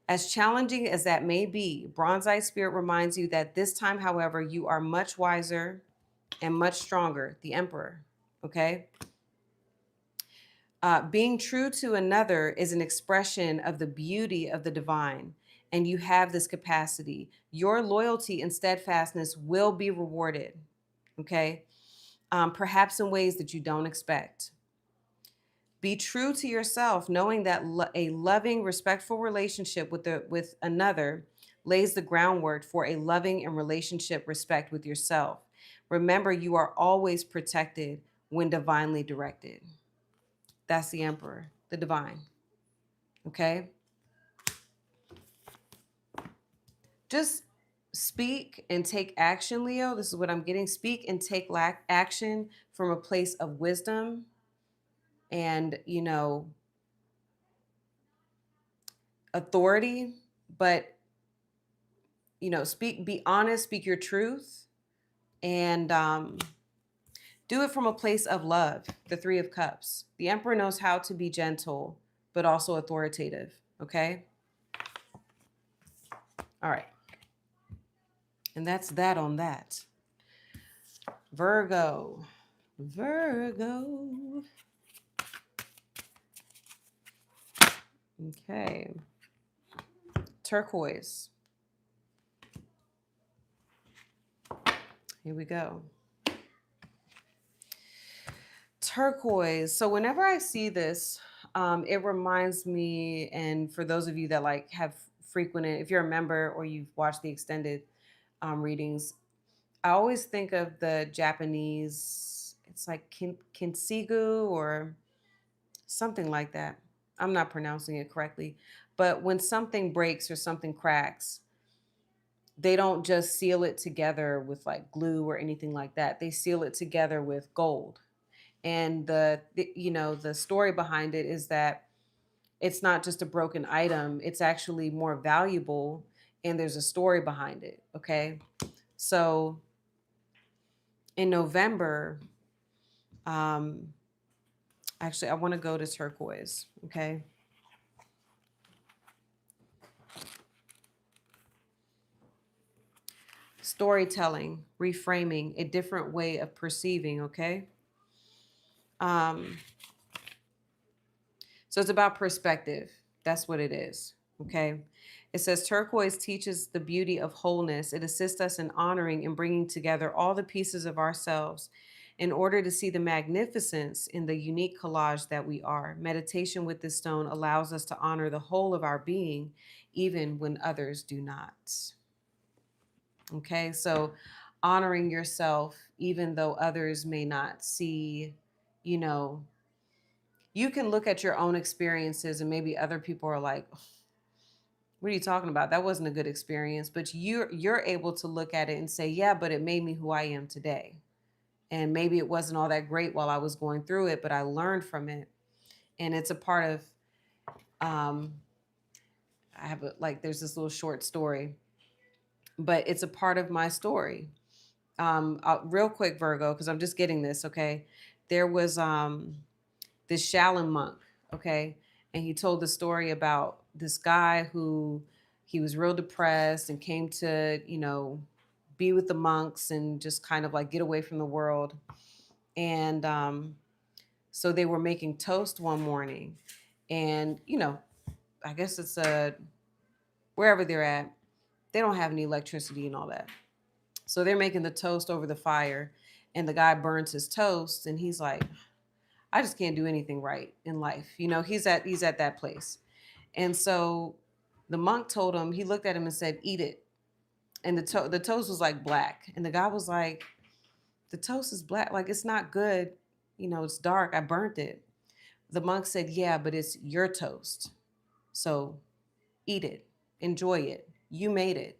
As challenging as that may be, Bronze Eye Spirit reminds you that this time, however, you are much wiser and much stronger, the Emperor, okay? Being true to another is an expression of the beauty of the divine, and you have this capacity. Your loyalty and steadfastness will be rewarded, okay? Perhaps in ways that you don't expect. Be true to yourself, knowing that a loving, respectful relationship with another lays the groundwork for a loving and relationship respect with yourself. Remember, you are always protected when divinely directed. That's the Emperor, the divine. Okay? Just speak and take action, Leo. This is what I'm getting. Speak and take action from a place of wisdom and, authority, but, be honest, speak your truth, and do it from a place of love. The Three of Cups. The Emperor knows how to be gentle, but also authoritative. Okay? All right. And that's that on that. Virgo. Okay. Turquoise. Here we go. Turquoise. So whenever I see this, it reminds me, and for those of you that have frequented, if you're a member or you've watched the extended readings, I always think of the Japanese, it's like kintsugi or something like that. I'm not pronouncing it correctly. But when something breaks or something cracks, they don't just seal it together with like glue or anything like that. They seal it together with gold. And the story behind it is that it's not just a broken item, it's actually more valuable, and there's a story behind it. Okay. So in November, Actually, I want to go to turquoise. Okay. Storytelling, reframing, a different way of perceiving. Okay. Um, so it's about perspective. That's what it is. Okay. It says turquoise teaches the beauty of wholeness. It assists us in honoring and bringing together all the pieces of ourselves in order to see the magnificence in the unique collage that we are. Meditation with this stone allows us to honor the whole of our being, even when others do not. Okay, so honoring yourself, even though others may not see, you know, you can look at your own experiences and maybe other people are like, what are you talking about? That wasn't a good experience. But you're able to look at it and say, yeah, but it made me who I am today. And maybe it wasn't all that great while I was going through it, but I learned from it. And it's a part of I have there's this little short story, but it's a part of my story. Real quick, Virgo, because I'm just getting this, okay? There was this Shaolin monk, okay? And he told the story about this guy who he was real depressed and came to, be with the monks and just kind of like get away from the world. And so they were making toast one morning. And, I guess it's wherever they're at, they don't have any electricity and all that. So they're making the toast over the fire. And the guy burns his toast and he's like, I just can't do anything right in life. He's at that place. And so the monk told him, he looked at him and said, eat it. And the toast was like black. And the guy was like, the toast is black. Like, it's not good. It's dark. I burnt it. The monk said, yeah, but it's your toast. So eat it. Enjoy it. You made it.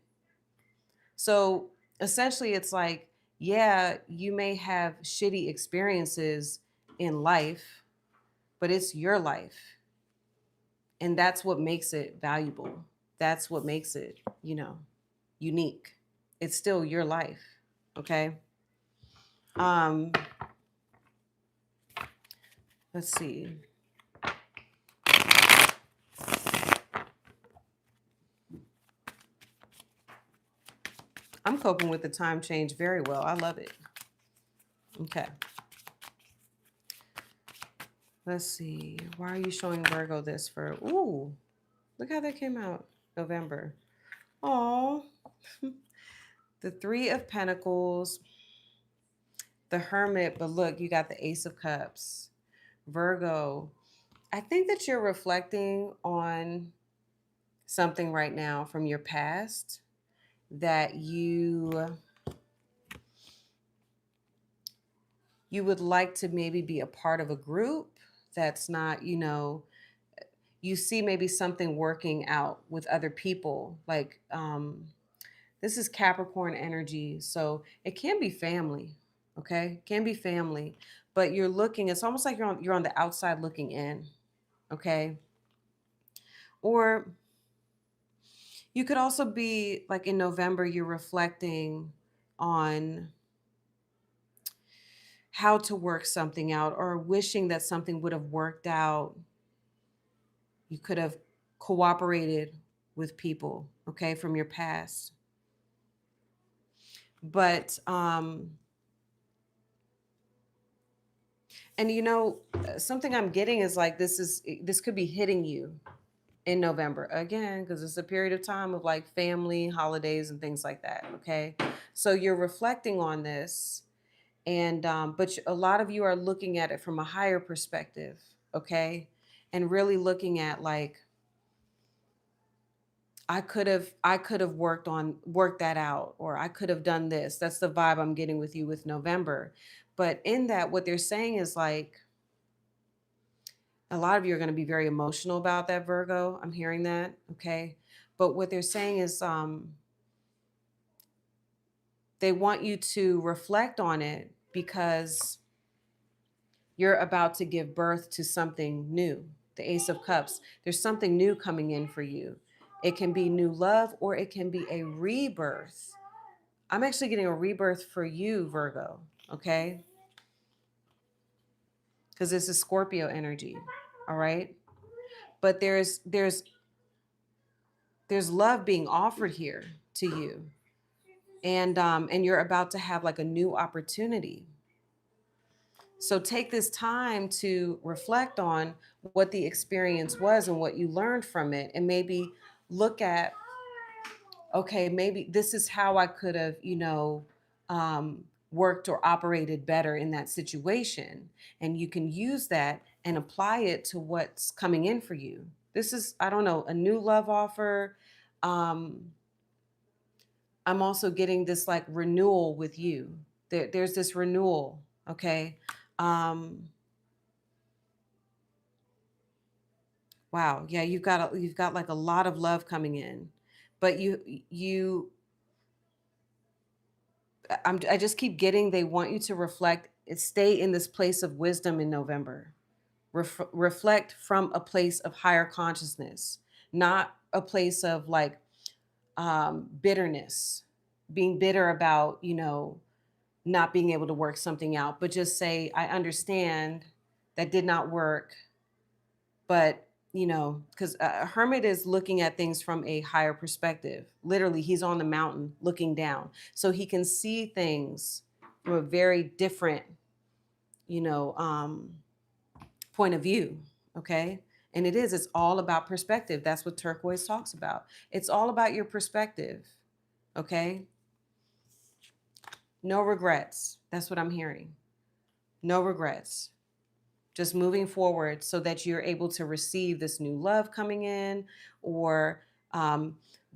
So essentially it's like, yeah, you may have shitty experiences in life, but it's your life. And that's what makes it valuable. That's what makes it, unique. It's still your life. Okay. Let's see. I'm coping with the time change very well. I love it. Okay. Let's see. Why are you showing Virgo this for? Ooh, look how that came out. November. Oh, the Three of Pentacles, the Hermit, but look, you got the Ace of Cups. Virgo, I think that you're reflecting on something right now from your past that you would like to maybe be a part of a group that's not, you see maybe something working out with other people. Like, this is Capricorn energy. So it can be family. Okay. It can be family, but you're looking, it's almost like you're on the outside looking in. Okay. Or you could also be like in November, you're reflecting on how to work something out or wishing that something would have worked out. You could have cooperated with people, okay, from your past. But, and something I'm getting is like, this could be hitting you in November again, because it's a period of time of like family, holidays, and things like that. Okay. So you're reflecting on this. And, but a lot of you are looking at it from a higher perspective. Okay. And really looking at like, I could have worked that out, or I could have done this. That's the vibe I'm getting with you with November. But in that, what they're saying is like, a lot of you are going to be very emotional about that, Virgo. I'm hearing that. Okay. But what they're saying is, they want you to reflect on it because you're about to give birth to something new. The Ace of Cups. There's something new coming in for you. It can be new love or it can be a rebirth. I'm actually getting a rebirth for you, Virgo. Okay. because this is Scorpio energy. All right. But there's love being offered here to you. And you're about to have like a new opportunity. So take this time to reflect on what the experience was and what you learned from it, and maybe look at, okay, maybe this is how I could have, worked or operated better in that situation. And you can use that and apply it to what's coming in for you. This is, I don't know, a new love offer. I'm also getting this like renewal with you. There's this renewal. Okay. Wow. Yeah, you've got like a lot of love coming in, but I just keep getting, they want you to reflect, stay in this place of wisdom in November. Reflect from a place of higher consciousness, not a place of like bitterness, being bitter about, not being able to work something out, but just say, I understand that did not work, but because a hermit is looking at things from a higher perspective. Literally, he's on the mountain looking down, so he can see things from a very different, you know, um, point of view. Okay, and it's all about perspective. That's what turquoise talks about. It's all about your perspective. Okay, no regrets. That's what I'm hearing. No regrets. Just moving forward so that you're able to receive this new love coming in, or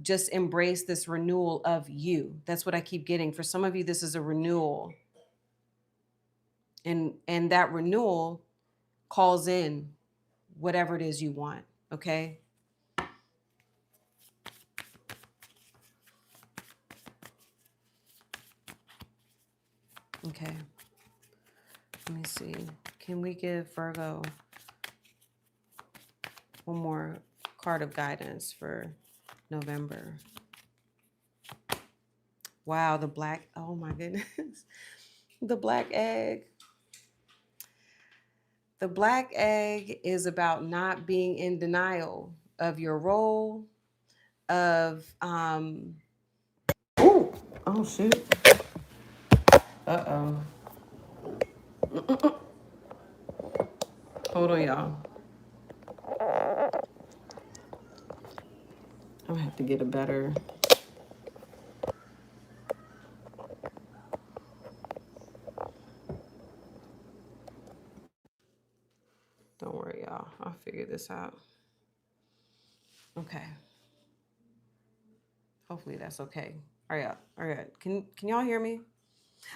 just embrace this renewal of you. That's what I keep getting. For some of you, this is a renewal. And that renewal calls in whatever it is you want. Okay. Okay. Let me see. Can we give Virgo one more card of guidance for November? Wow, the black, oh my goodness. The black egg. The black egg is about not being in denial of your role, of ooh, oh shoot. Uh-oh. Hold on, y'all. I'm gonna have to get a better. Don't worry, y'all. I'll figure this out. Okay. Hopefully that's okay. All right, all right. Can y'all hear me?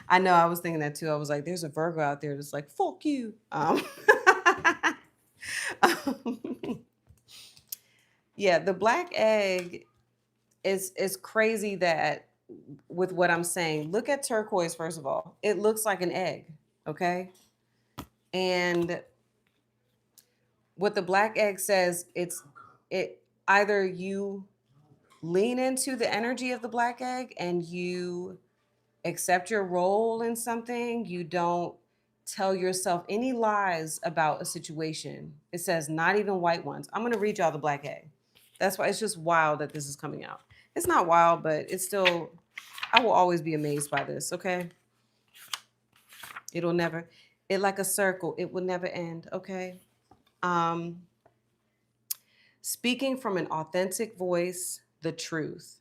I know, I was thinking that too. I was like, there's a Virgo out there that's like, fuck you. Yeah, the black egg is crazy that with what I'm saying. Look at turquoise first of all. It looks like an egg, okay? And what the black egg says, it either you lean into the energy of the black egg and you accept your role in something, you don't tell yourself any lies about a situation. It says not even white ones. I'm going to read y'all the black egg. That's why it's just wild that this is coming out. It's not wild, but it's still, I will always be amazed by this, okay? It'll never, it like a circle, it will never end, okay? Speaking from an authentic voice, the truth.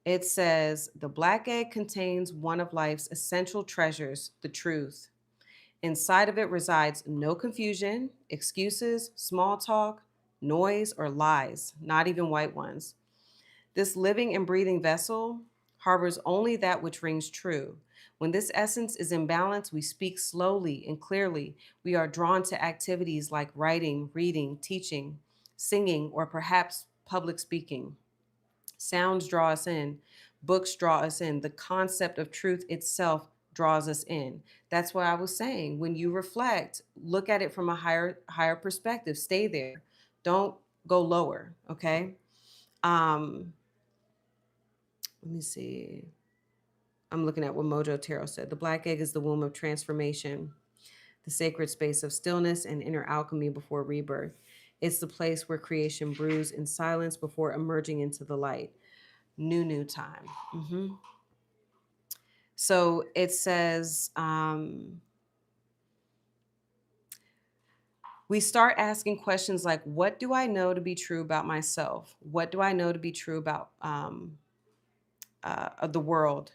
It says, the black egg contains one of life's essential treasures, the truth. Inside of it resides no confusion, excuses, small talk, noise, or lies, not even white ones. This living and breathing vessel harbors only that which rings true. When this essence is in balance, we speak slowly and clearly. We are drawn to activities like writing, reading, teaching, singing, or perhaps public speaking. Sounds draw us in. Books draw us in. The concept of truth itself draws us in. That's what I was saying. When you reflect, look at it from a higher perspective. Stay there. Don't go lower. Okay. Let me see. I'm looking at what Mojo Tarot said. The black egg is the womb of transformation. the sacred space of stillness and inner alchemy before rebirth. It's the place where creation brews in silence before emerging into the light. New time. So it says, we start asking questions like, what do I know to be true about myself? What do I know to be true about the world?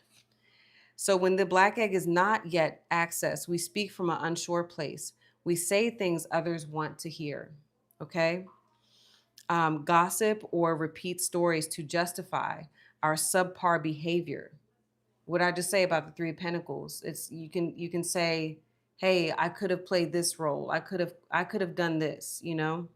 So when the black egg is not yet accessed, we speak from an unsure place. We say things others want to hear, okay? Gossip or repeat stories to justify our subpar behavior. What I just say about the Three of Pentacles, it's you can say, hey, I could have played this role. I could have done this, you know?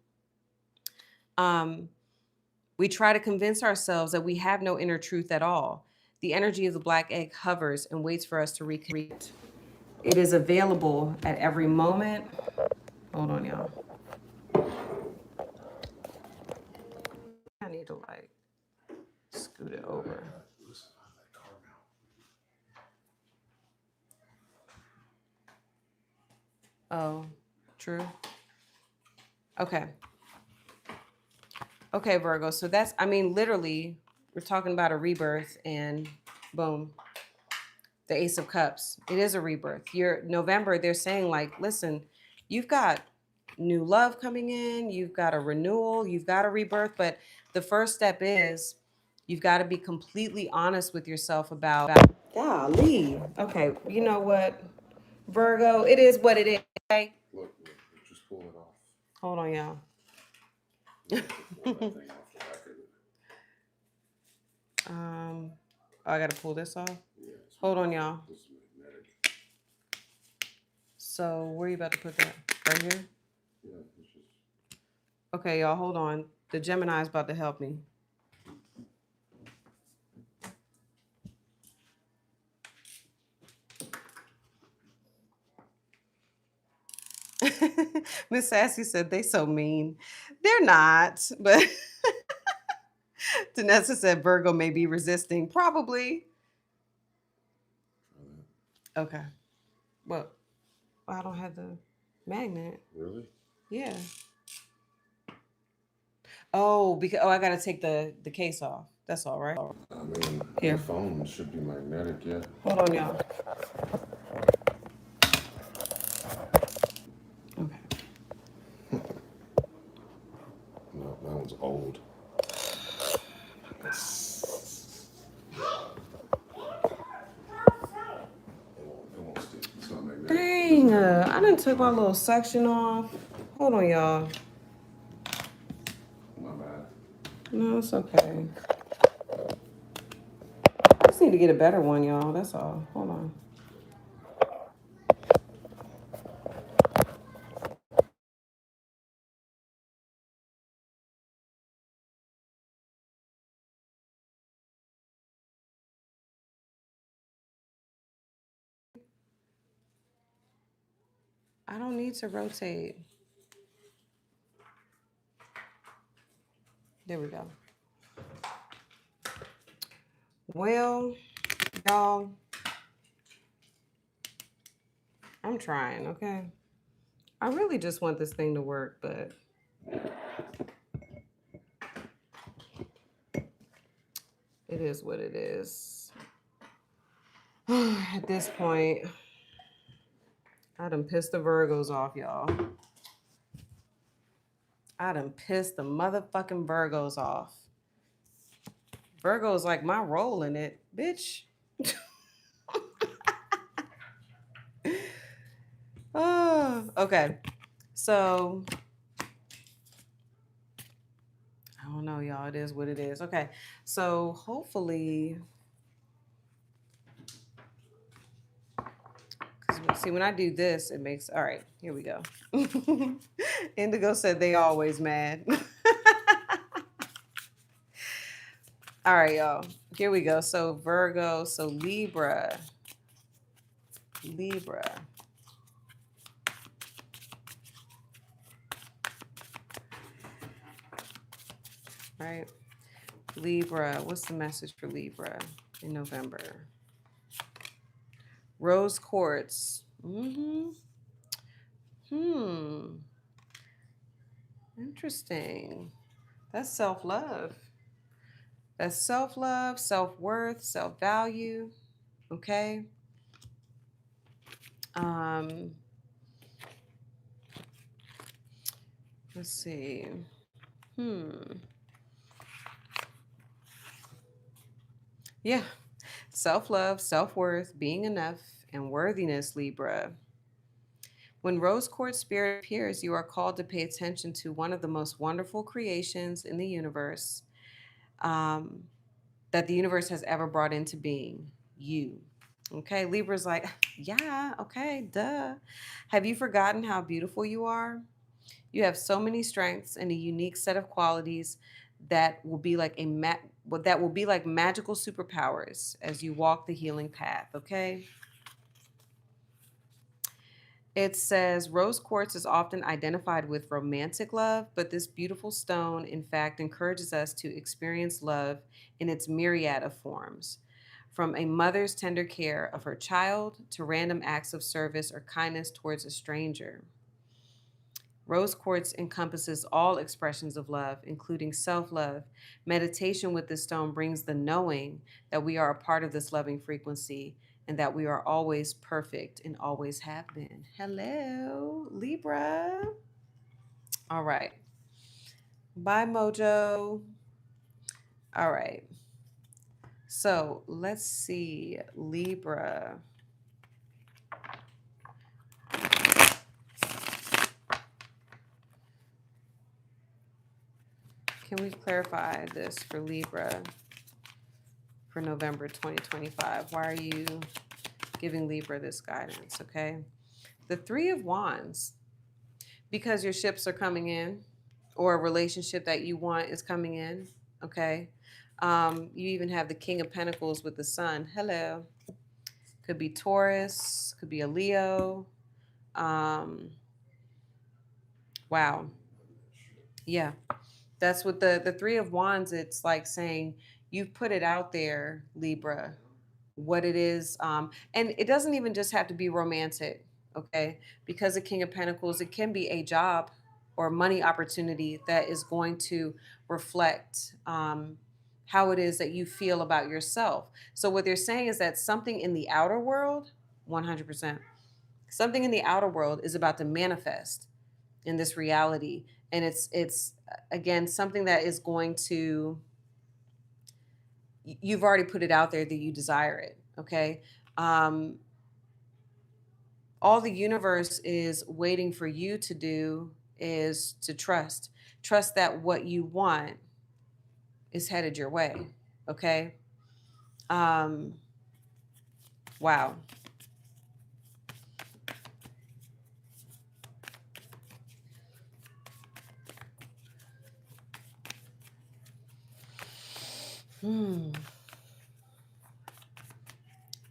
We try to convince ourselves that we have no inner truth at all. The energy of the black egg hovers and waits for us to reconnect. It is available at every moment. Hold on, y'all. I need to like scoot it over. Oh, true. Okay. Okay, Virgo. So that's, I mean, literally, we're talking about a rebirth and boom, the Ace of Cups. It is a rebirth. You're November, they're saying like, listen, you've got new love coming in, you've got a renewal, you've got a rebirth, but the first step is you've got to be completely honest with yourself about, golly. Okay, you know what, Virgo, it is what it is. Okay? Look, just pull it off. Hold on, y'all. Oh, I gotta pull this off. Yeah, hold on, y'all. So where are you about to put that? Right here? Yeah, it's just... Okay, y'all, hold on. The Gemini is about to help me. Miss Sassy said they so mean. They're not, but Danessa said Virgo may be resisting. Probably. Okay. Well, I don't have the magnet. Really? Yeah. Oh, because I gotta take the case off. That's all right. I mean, here. The phone should be magnetic, yeah. Hold on, y'all. Okay. No, that one's old. Dang, I done took my little section off. Hold on, y'all. My bad. No, it's okay. I just need to get a better one, y'all. That's all. Hold on. I don't need to rotate. There we go. Well, y'all, I'm trying, okay? I really just want this thing to work, but it is what it is. At this point, I done pissed the Virgos off, y'all. I done pissed the motherfucking Virgos off. Virgo's like my role in it, bitch. Oh, okay. So, I don't know, y'all. It is what it is. Okay. So, hopefully, see, when I do this, it makes, all right, here we go. Indigo said they always mad. All right, y'all. Here we go. So Virgo, so Libra. Right? Libra. What's the message for Libra in November? Rose quartz. Interesting. That's self-love. That's self-love, self-worth, self-value. Okay. Um, let's see. Hmm. Yeah. Self-love, self-worth, being enough, and worthiness, Libra. When rose quartz spirit appears, you are called to pay attention to one of the most wonderful creations in the universe, um, that the universe has ever brought into being, you. Okay, Libra's like, yeah, okay, duh. Have you forgotten how beautiful you are? You have so many strengths and a unique set of qualities that will be like that will be like magical superpowers as you walk the healing path, okay? It says rose quartz is often identified with romantic love, but this beautiful stone, in fact, encourages us to experience love in its myriad of forms. From a mother's tender care of her child to random acts of service or kindness towards a stranger. Rose quartz encompasses all expressions of love, including self love. Meditation with this stone brings the knowing that we are a part of this loving frequency and that we are always perfect and always have been. Hello, Libra. All right. Bye, Mojo. All right. So let's see, Libra. Can we clarify this for Libra for November 2025? Why are you giving Libra this guidance? Okay. The Three of Wands, because your ships are coming in or a relationship that you want is coming in. Okay. You even have the King of Pentacles with the Sun. Hello. Could be Taurus, could be a Leo. Um, wow. Yeah. That's what the Three of Wands, it's like saying you've put it out there, Libra, what it is. And it doesn't even just have to be romantic, okay? Because the King of Pentacles, it can be a job or money opportunity that is going to reflect how it is that you feel about yourself. So what they're saying is that something in the outer world, 100%, something in the outer world is about to manifest in this reality. And it's again something that is going to, you've already put it out there that you desire it, okay? um all the universe is waiting for you to do is to trust that what you want is headed your way, okay? um wow. Hmm.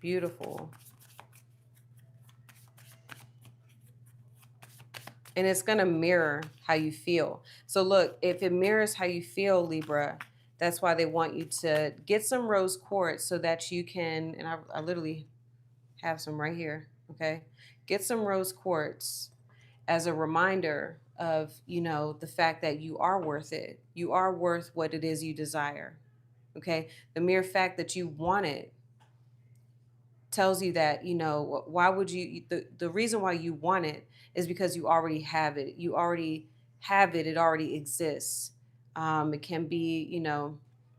Beautiful. And it's going to mirror how you feel. So look, if it mirrors how you feel, Libra, that's why they want you to get some rose quartz so that you can, and I literally have some right here, okay? Get some rose quartz as a reminder of, the fact that you are worth it. You are worth what it is you desire, okay? The mere fact that you want it tells you that, why would you, the reason why you want it is because you already have it. You already have it. It already exists. It can be,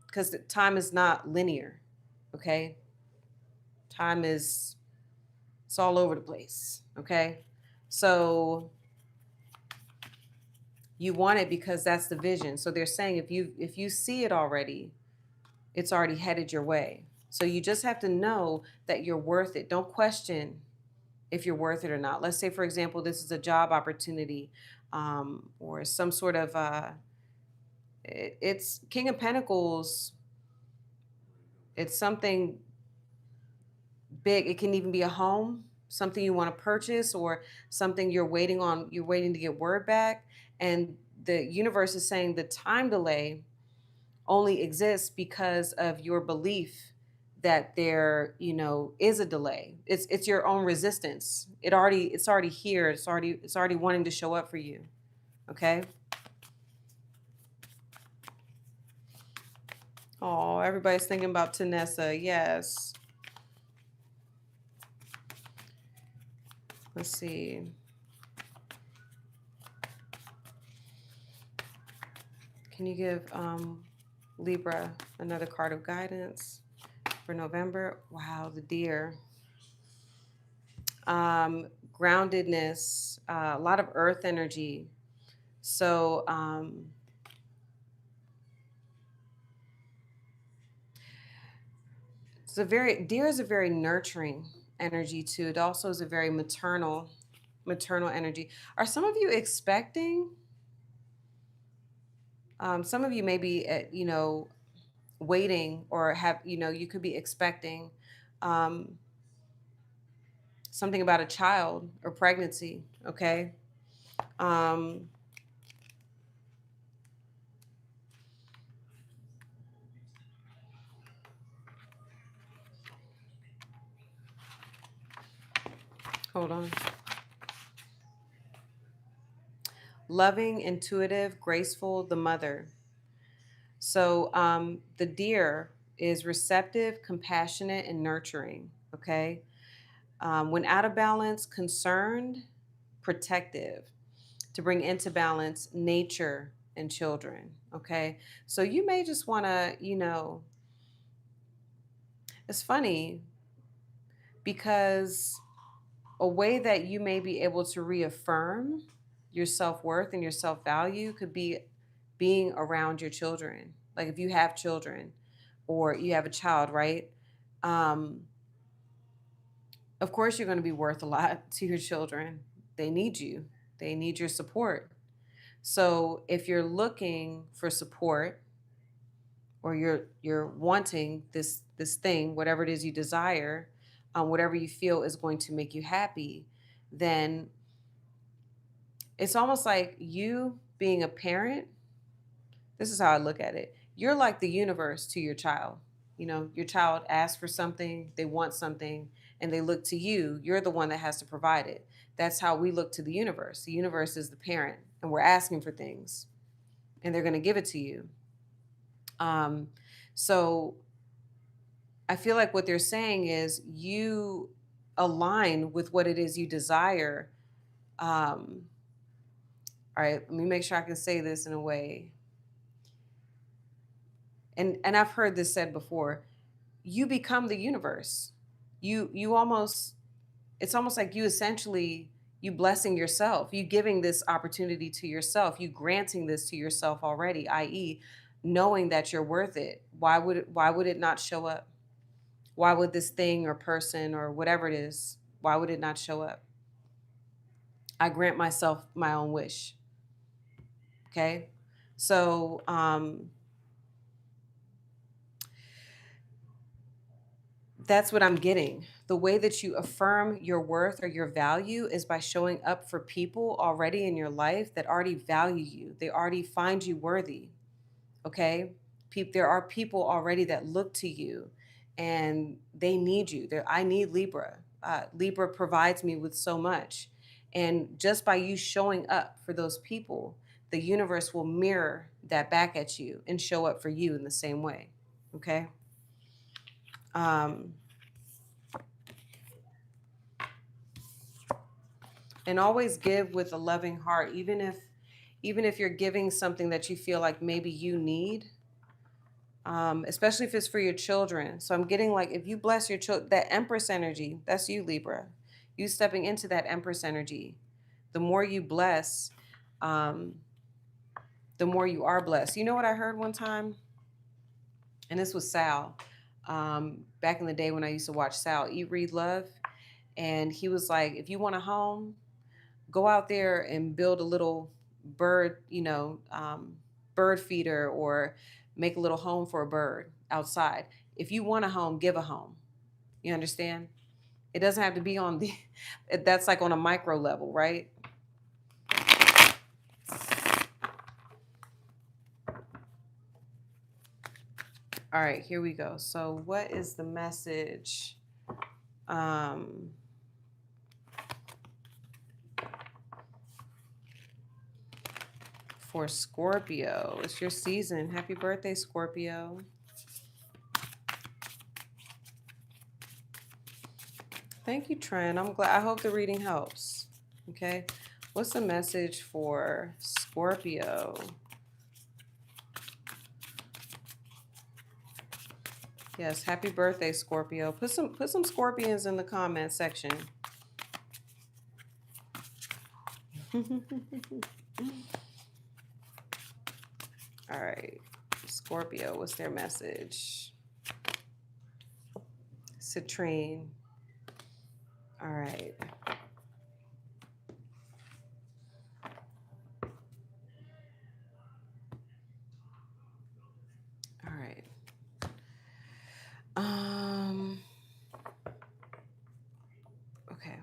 because time is not linear, okay? Time is, it's all over the place, okay? So you want it because that's the vision. So they're saying if you see it already, it's already headed your way. So you just have to know that you're worth it. Don't question if you're worth it or not. Let's say, for example, this is a job opportunity, or some sort of, it's King of Pentacles. It's something big. It can even be a home, something you want to purchase, or something you're waiting on, you're waiting to get word back. And the universe is saying the time delay only exists because of your belief that there, you know, is a delay. It's your own resistance. It's already here. It's already wanting to show up for you. Okay? Oh, everybody's thinking about Tanessa. Yes. Let's see. Can you give Libra another card of guidance for November? Wow, the deer. Groundedness, a lot of earth energy. So deer is a very nurturing energy too. It also is a very maternal energy. Are some of you expecting? Some of you may be you know, waiting, or have, you know, you could be expecting something about a child or pregnancy. Okay. Um, hold on. Loving, intuitive, graceful, the mother. So the deer is receptive, compassionate, and nurturing. Okay. When out of balance, concerned, protective, to bring into balance nature and children. Okay. So you may just want to, you know, it's funny because a way that you may be able to reaffirm your self-worth and your self-value could be being around your children. Like if you have children or you have a child, right? Um, of course, you're going to be worth a lot to your children. They need you. They need your support. So if you're looking for support, or you're wanting this thing, whatever it is you desire, whatever you feel is going to make you happy, then it's almost like you being a parent. This is how I look at it. You're like the universe to your child. You know, your child asks for something, they want something, and they look to you. You're the one that has to provide it. That's how we look to the universe. The universe is the parent, and we're asking for things, and they're going to give it to you. So I feel like what they're saying is you align with what it is you desire. All right, let me make sure I can say this in a way. And I've heard this said before. You become the universe. You almost, it's almost like you essentially, you blessing yourself, you giving this opportunity to yourself, you granting this to yourself already, i.e., knowing that you're worth it. Why would it not show up? Why would this thing or person or whatever it is, why would it not show up? I grant myself my own wish. Okay. So that's what I'm getting. The way that you affirm your worth or your value is by showing up for people already in your life that already value you. They already find you worthy. Okay. There are people already that look to you and they need you. I need Libra. Libra provides me with so much. And just by you showing up for those people, the universe will mirror that back at you and show up for you in the same way. Okay. And always give with a loving heart, even if you're giving something that you feel like maybe you need, especially if it's for your children. So I'm getting like, if you bless your children, that Empress energy, that's you, Libra. You stepping into that Empress energy. The more you bless, the more you are blessed. You know what I heard one time? And this was Sal. Back in the day when I used to watch Sal Eat, Read, Love. And he was like, if you want a home, go out there and build a little bird, bird feeder, or make a little home for a bird outside. If you want a home, give a home. You understand? It doesn't have to be on the, that's like on a micro level, right? All right, here we go. So what is the message for Scorpio? It's your season. Happy birthday, Scorpio. Thank you, Trent. I'm glad. I hope the reading helps. Okay. What's the message for Scorpio? Yes, happy birthday, Scorpio. Put some scorpions in the comment section. All right. Scorpio, what's their message? Citrine. All right. All right. Okay.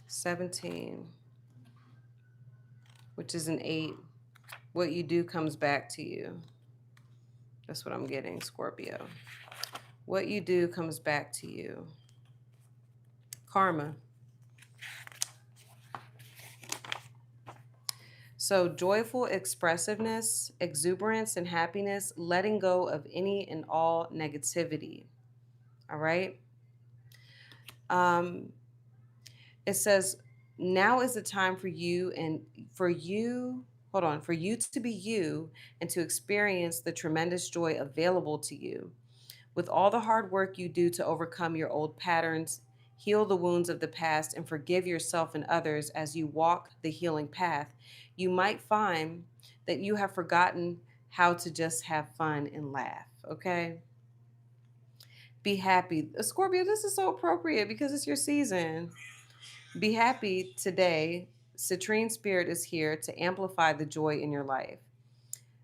17, which is an 8. What you do comes back to you. That's what I'm getting, Scorpio. What you do comes back to you. Karma. So joyful expressiveness, exuberance, and happiness, letting go of any and all negativity. All right. It says, now is the time for you for you to be you and to experience the tremendous joy available to you. With all the hard work you do to overcome your old patterns, heal the wounds of the past, and forgive yourself and others as you walk the healing path, you might find that you have forgotten how to just have fun and laugh, okay? Be happy. Scorpio, this is so appropriate because it's your season. Be happy today. Citrine Spirit is here to amplify the joy in your life.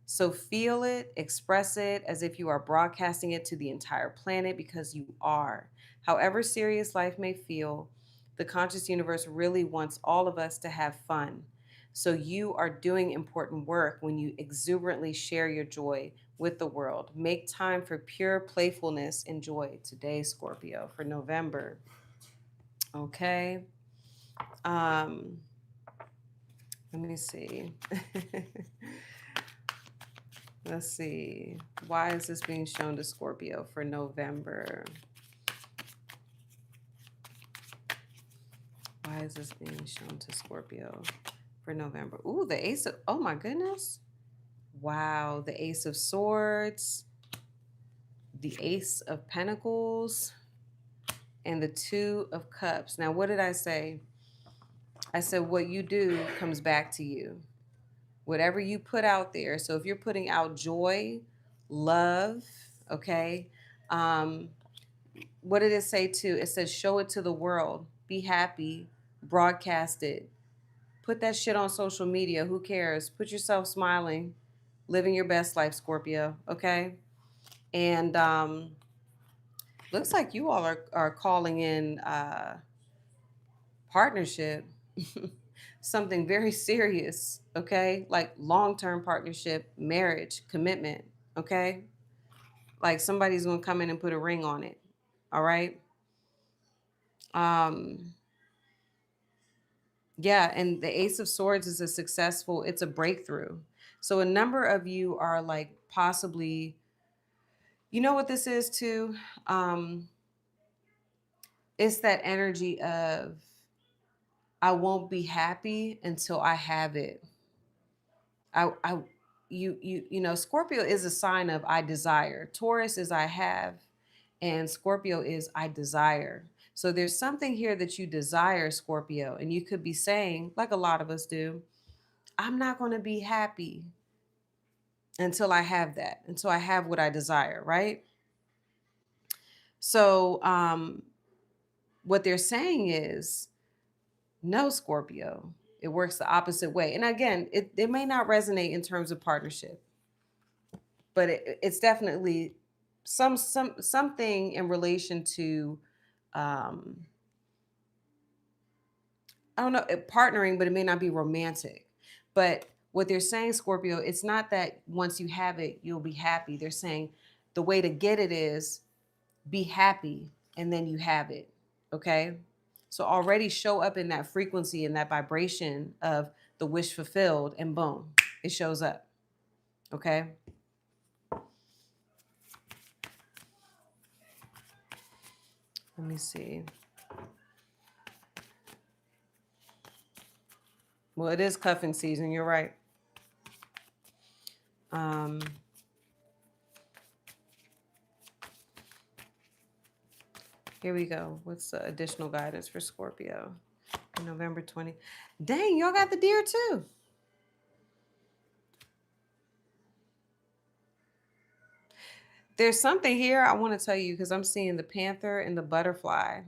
So feel it, express it as if you are broadcasting it to the entire planet, because you are. However serious life may feel, the conscious universe really wants all of us to have fun. So you are doing important work when you exuberantly share your joy with the world. Make time for pure playfulness and joy today, Scorpio, for November. Okay. Let me see. Let's see. Why is this being shown to Scorpio for November? Why is this being shown to Scorpio for November? Ooh, the Ace of, oh my goodness. Wow, the Ace of Swords, the Ace of Pentacles, and the Two of Cups. Now, what did I say? I said what you do comes back to you. Whatever you put out there. So if you're putting out joy, love, okay. What did it say too? It says show it to the world. Be happy. Broadcast it. Put that shit on social media. Who cares? Put yourself smiling, living your best life, Scorpio. Okay. And looks like you all are calling in partnership. Something very serious, okay? Like long-term partnership, marriage, commitment, okay? Like somebody's gonna come in and put a ring on it, all right? Yeah, and the Ace of Swords is it's a breakthrough. So a number of you are like possibly, you know what this is too? It's that energy of, I won't be happy until I have it. I you know, Scorpio is a sign of I desire. Taurus is I have, and Scorpio is I desire. So there's something here that you desire, Scorpio, and you could be saying, like a lot of us do, I'm not going to be happy until I have that, until I have what I desire, right? So what they're saying is, no, Scorpio, it works the opposite way. And again, it may not resonate in terms of partnership, but it's definitely something in relation to I don't know, partnering, but it may not be romantic. But what they're saying, Scorpio, it's not that once you have it, you'll be happy. They're saying the way to get it is be happy and then you have it. Okay. So already show up in that frequency and that vibration of the wish fulfilled, and boom, it shows up. Okay. Let me see. Well, it is cuffing season. You're right. Here we go. What's the additional guidance for Scorpio? November 20. Dang, y'all got the deer too. There's something here I want to tell you because I'm seeing the panther and the butterfly.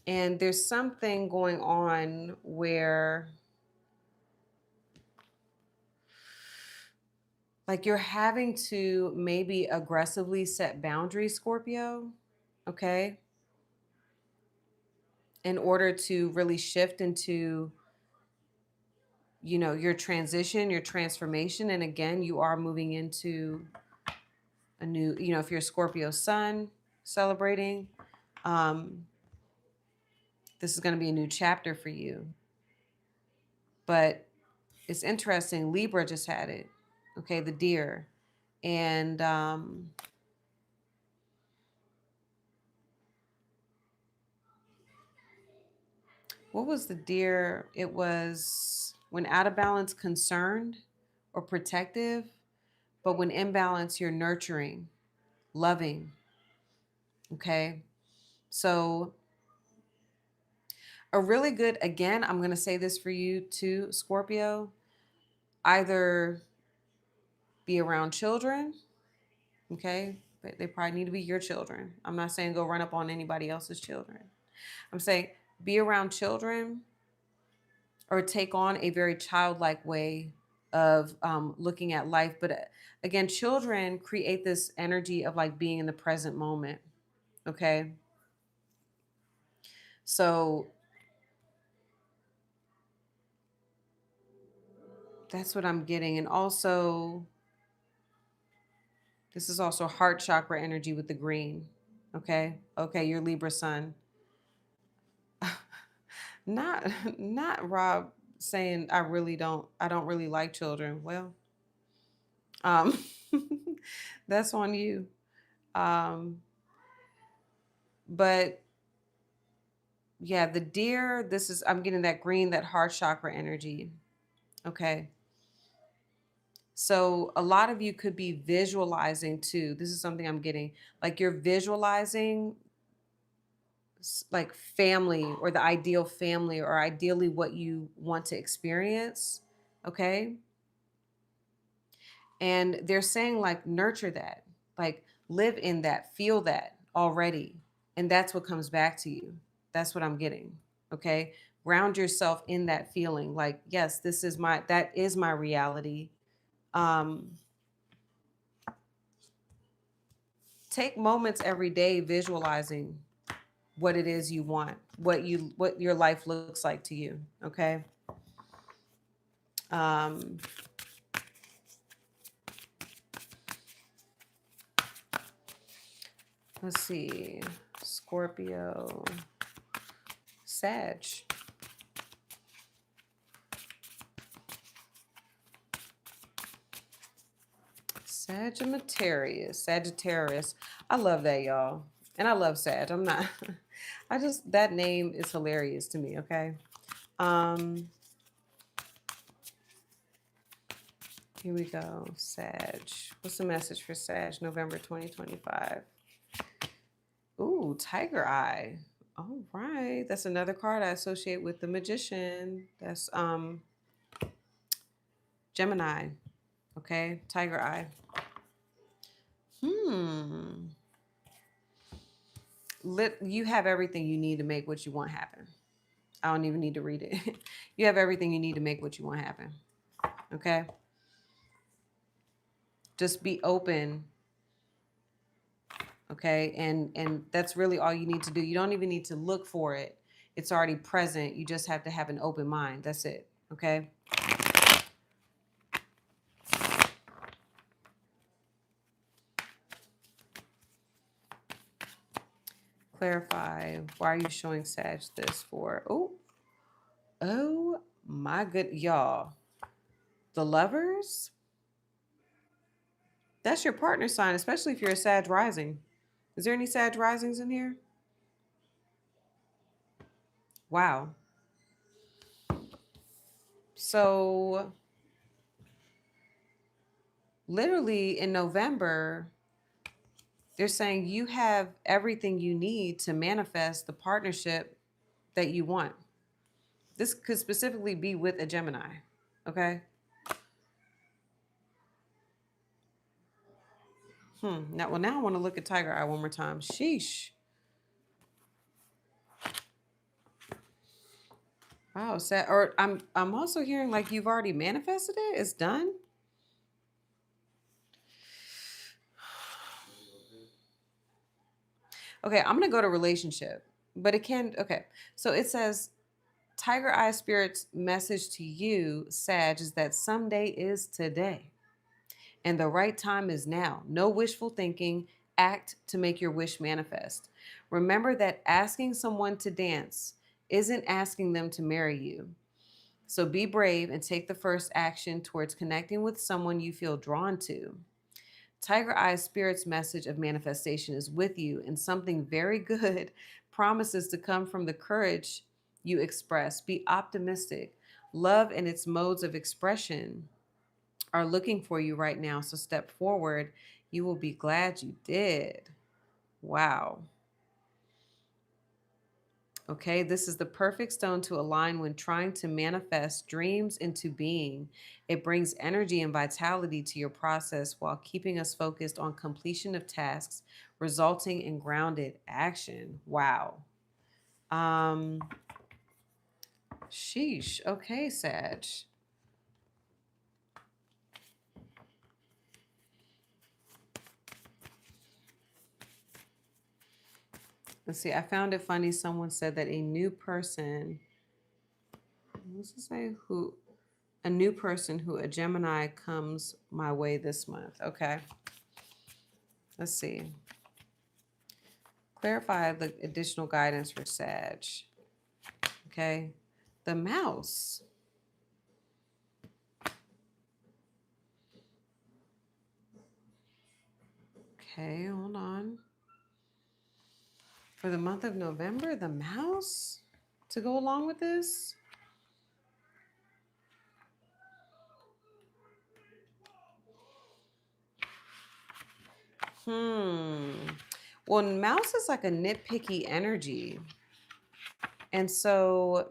And there's something going on where like you're having to maybe aggressively set boundaries, Scorpio, okay? In order to really shift into, you know, your transition, your transformation. And again, you are moving into a new, you know, if you're a Scorpio sun celebrating, this is going to be a new chapter for you. But it's interesting. Libra just had it. Okay, the deer. And what was the deer? It was when out of balance, concerned or protective, but when in balance, you're nurturing, loving. Okay, so a really good, again, I'm going to say this for you too, Scorpio, either be around children, okay, but they probably need to be your children. I'm not saying go run up on anybody else's children. I'm saying be around children or take on a very childlike way of looking at life. But again, children create this energy of like being in the present moment. Okay. So that's what I'm getting. And also, this is also heart chakra energy with the green. Okay. Okay. You're Libra sun. Not Rob saying I don't really like children. Well, um, that's on you. But yeah, the deer, I'm getting that green, that heart chakra energy. Okay. So a lot of you could be visualizing too. This is something I'm getting. Like you're visualizing like family or the ideal family or ideally what you want to experience. Okay. And they're saying like nurture that, like live in that, feel that already. And that's what comes back to you. That's what I'm getting. Okay. Ground yourself in that feeling. Like, yes, that is my reality. Take moments every day visualizing what it is you want, what your life looks like to you. Okay. Let's see. Scorpio, Sag. Sagittarius. I love that, y'all. And I love Sag. That name is hilarious to me, okay? Here we go. Sag. What's the message for Sag, November 2025? Ooh, Tiger Eye. All right. That's another card I associate with the Magician. That's Gemini. Okay, Tiger Eye. You have everything you need to make what you want happen. I don't even need to read it. You have everything you need to make what you want happen. Okay? Just be open. Okay? And that's really all you need to do. You don't even need to look for it. It's already present. You just have to have an open mind. That's it. Okay? Clarify. Why are you showing Sag this for? Oh my good, y'all. The Lovers? That's your partner sign, especially if you're a Sag rising. Is there any Sag risings in here? Wow. So, literally in November, they're saying you have everything you need to manifest the partnership that you want. This could specifically be with a Gemini. Okay. Now I want to look at Tiger Eye one more time. Sheesh. Wow. Or I'm also hearing like you've already manifested it. It's done. Okay, I'm gonna go to relationship, but it can. Okay, so it says Tiger Eye Spirit's message to you, Sag, is that someday is today, and the right time is now. No wishful thinking. Act to make your wish manifest. Remember that asking someone to dance isn't asking them to marry you. So be brave and take the first action towards connecting with someone you feel drawn to. Tiger Eye Spirit's message of manifestation is with you, and something very good promises to come from the courage you express. Be optimistic. Love and its modes of expression are looking for you right now, so step forward. You will be glad you did. Wow. Okay, this is the perfect stone to align when trying to manifest dreams into being. It brings energy and vitality to your process while keeping us focused on completion of tasks, resulting in grounded action. Wow. Um, Sheesh. Okay, Sag. Let's see. I found it funny. Someone said that a new person, what's it say? A new person who a Gemini comes my way this month. Okay. Let's see. Clarify the additional guidance for Sag. Okay. The mouse. Okay, hold on. For the month of November, the mouse to go along with this. Well, mouse is like a nitpicky energy. And so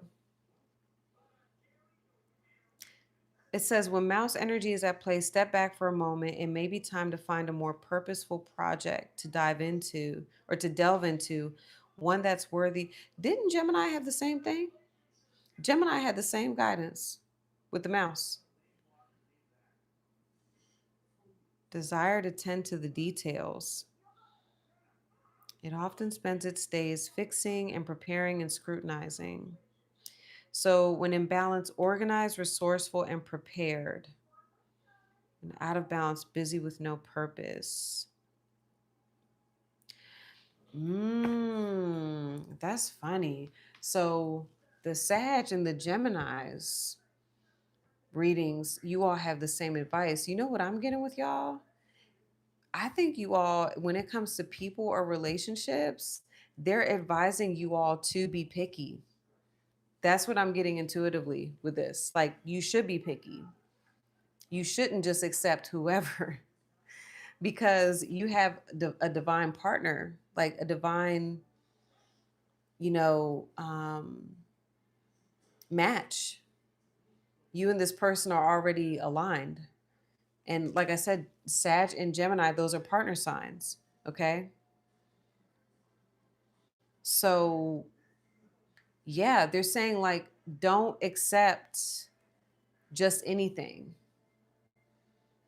it says when mouse energy is at play, step back for a moment. It may be time to find a more purposeful project to dive into or to delve into, one that's worthy. Didn't Gemini have the same thing? Gemini had the same guidance with the mouse. Desire to tend to the details. It often spends its days fixing and preparing and scrutinizing. So, when in balance, organized, resourceful, and prepared. And out of balance, busy with no purpose. That's funny. So, the Sag and the Geminis readings, you all have the same advice. You know what I'm getting with y'all? I think you all, when it comes to people or relationships, they're advising you all to be picky. That's what I'm getting intuitively with this. Like, you should be picky. You shouldn't just accept whoever because you have a divine partner, like a divine, you know, match. You and this person are already aligned. And like I said, Sag and Gemini, those are partner signs. Okay. So, yeah, they're saying like, don't accept just anything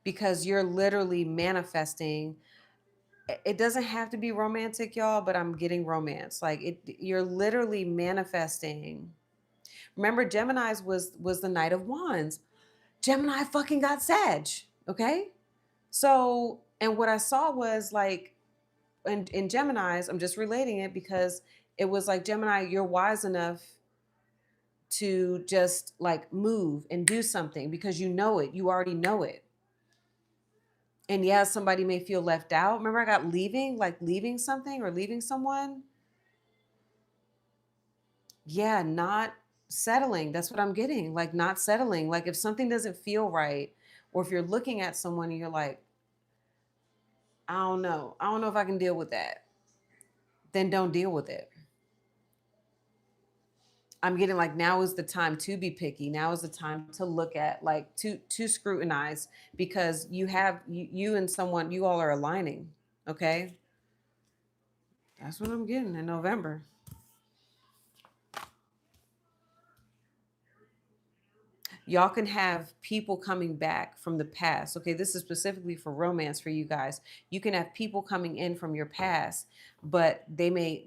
because you're literally manifesting. It doesn't have to be romantic, y'all, but I'm getting romance. Like you're literally manifesting. Remember, Gemini's was the Knight of Wands. Gemini fucking got Sag. Okay. So, and what I saw was like, in Gemini's, I'm just relating it because it was like, Gemini, you're wise enough to just like move and do something because you know it. You already know it. And yeah, somebody may feel left out. Remember, I got leaving, like leaving something or leaving someone. Yeah, not settling. That's what I'm getting. Like, not settling. Like, if something doesn't feel right, or if you're looking at someone and you're like, I don't know. I don't know if I can deal with that. Then don't deal with it. I'm getting like, now is the time to be picky. Now is the time to look at, like, to scrutinize, because you and someone, you all are aligning. Okay. That's what I'm getting in November. Y'all can have people coming back from the past. Okay, this is specifically for romance for you guys. You can have people coming in from your past, but they may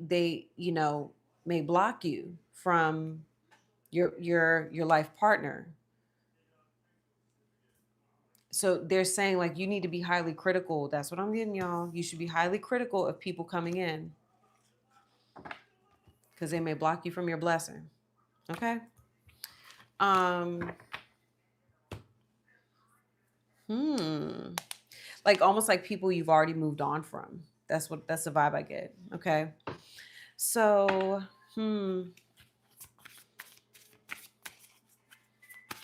block you from your life partner. So they're saying like, you need to be highly critical. That's what I'm getting, y'all. You should be highly critical of people coming in, because they may block you from your blessing. Okay. Um hmm. Like, almost like people you've already moved on from. That's the vibe I get. Okay. So,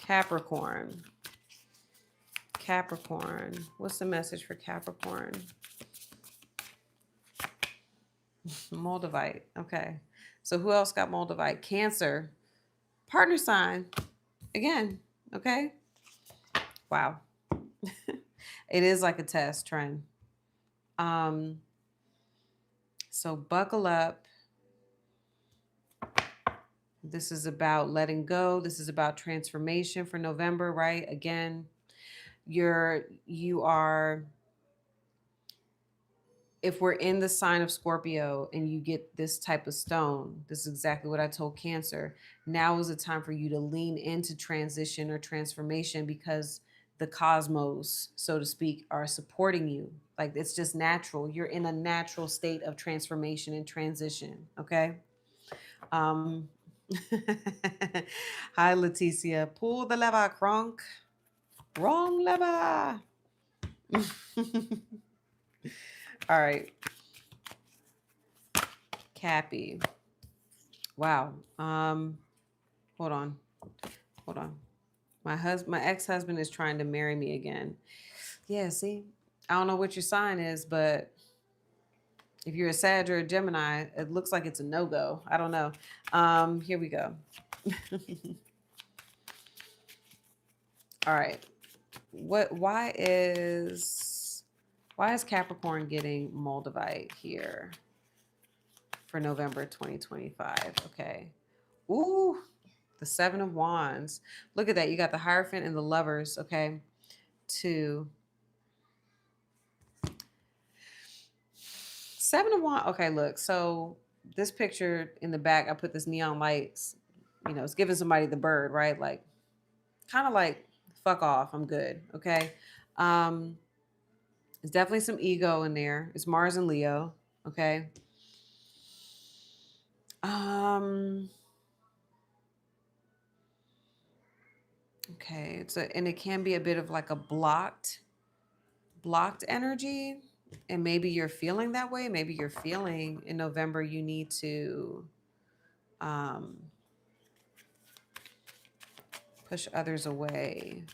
Capricorn. Capricorn. What's the message for Capricorn? Moldavite. Okay. So who else got Moldavite? Cancer. Partner sign. Again. Okay. Wow. It is like a test trend. So buckle up. This is about letting go. This is about transformation for November, right? Again, you are, if we're in the sign of Scorpio and you get this type of stone, this is exactly what I told Cancer. Now is the time for you to lean into transition or transformation, because the cosmos, so to speak, are supporting you. Like, it's just natural. You're in a natural state of transformation and transition. Okay. Um, Hi, Leticia. Pull the lever, Kronk. Wrong lever. All right. Cappy. Wow. Hold on. Hold on. My ex-husband is trying to marry me again. Yeah, see? I don't know what your sign is, but if you're a Sag or a Gemini, it looks like it's a no-go. I don't know. Here we go. All right. Why is Capricorn getting Moldavite here for November 2025? Okay. Ooh, the Seven of Wands. Look at that. You got the Hierophant and the Lovers. Okay. 2. Seven of Wands. Okay, look. So this picture in the back, I put this neon lights. It's giving somebody the bird, right? Like, kind of like, fuck off. I'm good. Okay. There's definitely some ego in there. It's Mars and Leo. Okay. Okay. And it can be a bit of like a blocked energy. And maybe you're feeling that way. Maybe you're feeling in November you need to push others away.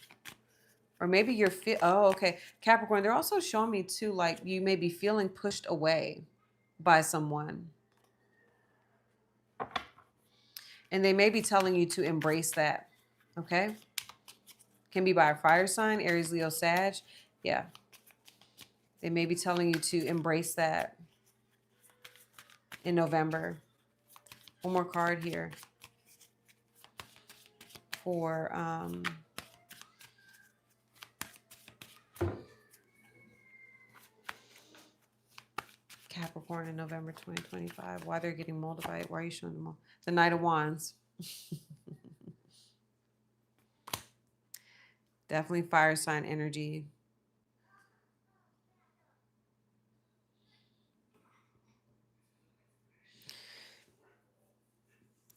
Or maybe okay. Capricorn, they're also showing me too, like, you may be feeling pushed away by someone. And they may be telling you to embrace that. Okay. Can be by a fire sign, Aries, Leo, Sag. Yeah. They may be telling you to embrace that in November. One more card here for Capricorn in November 2025. Why they're getting Moldavite. Why are you showing them all? The Knight of Wands. Definitely fire sign energy.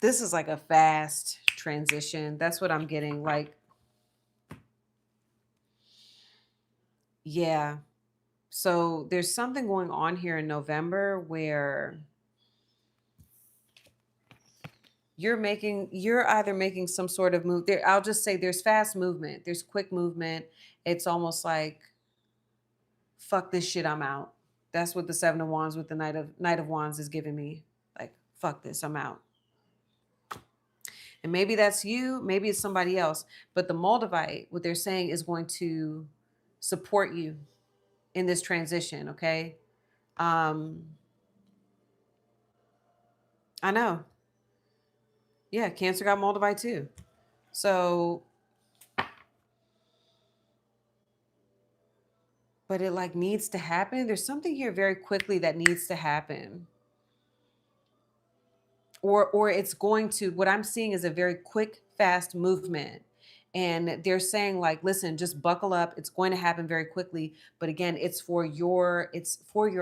This is like a fast transition. That's what I'm getting. Like, yeah. So there's something going on here in November where you're either making some sort of move there. I'll just say there's fast movement, there's quick movement. It's almost like, fuck this shit, I'm out. That's what the Seven of Wands with the Knight of Wands is giving me. Like, fuck this, I'm out. And maybe that's you, maybe it's somebody else. But the Moldavite, what they're saying, is going to support you in this transition, okay? Um, I know. Yeah, Cancer got Moldavite too. So, but it like needs to happen. There's something here very quickly that needs to happen. Or it's going to, what I'm seeing is a very quick, fast movement. And they're saying like, listen, just buckle up. It's going to happen very quickly. But again, it's for your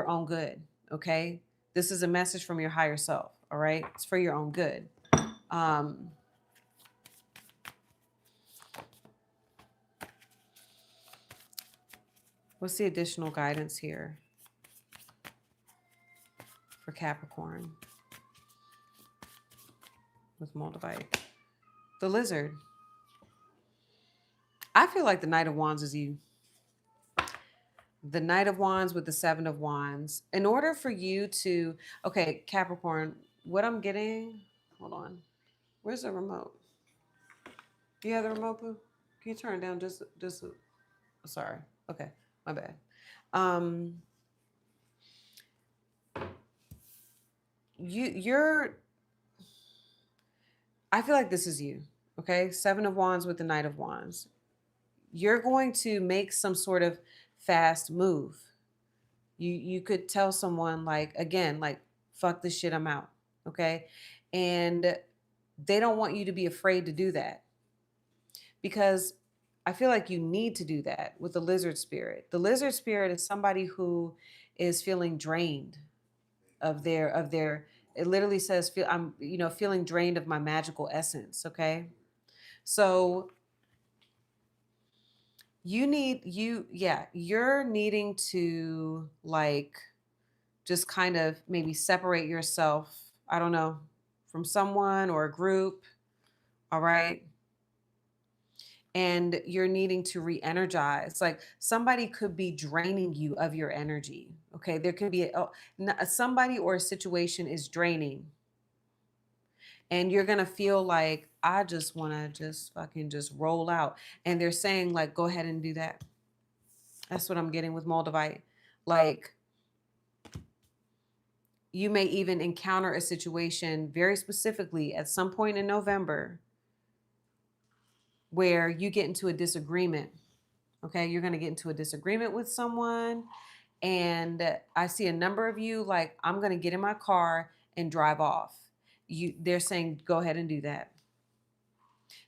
own good. Okay. This is a message from your higher self. All right. It's for your own good. Um, what's the additional guidance here for Capricorn with Moldavite? The Lizard. I feel like the Knight of Wands is you. The Knight of Wands with the Seven of Wands. In order for you to, okay, Capricorn, what I'm getting, hold on. Where's the remote? Do you have the remote, Pooh? Can you turn it down just, sorry. Okay, my bad. You're, I feel like this is you, okay? Seven of Wands with the Knight of Wands. You're going to make some sort of fast move. You could tell someone like, again, like, fuck this shit, I'm out. Okay. And they don't want you to be afraid to do that, because I feel like you need to do that with the lizard spirit. The lizard spirit is somebody who is feeling drained of their it literally says feel I'm feeling drained of my magical essence. Okay. So you're needing to like just kind of maybe separate yourself, I don't know, from someone or a group. All right. And you're needing to re-energize. Like somebody could be draining you of your energy. Okay. There could be somebody or a situation is draining. And you're going to feel like, I just want to just fucking just roll out. And they're saying, like, go ahead and do that. That's what I'm getting with Moldavite. Like, you may even encounter a situation very specifically at some point in November where you get into a disagreement. Okay, you're going to get into a disagreement with someone. And I see a number of you like, I'm going to get in my car and drive off. They're saying, go ahead and do that.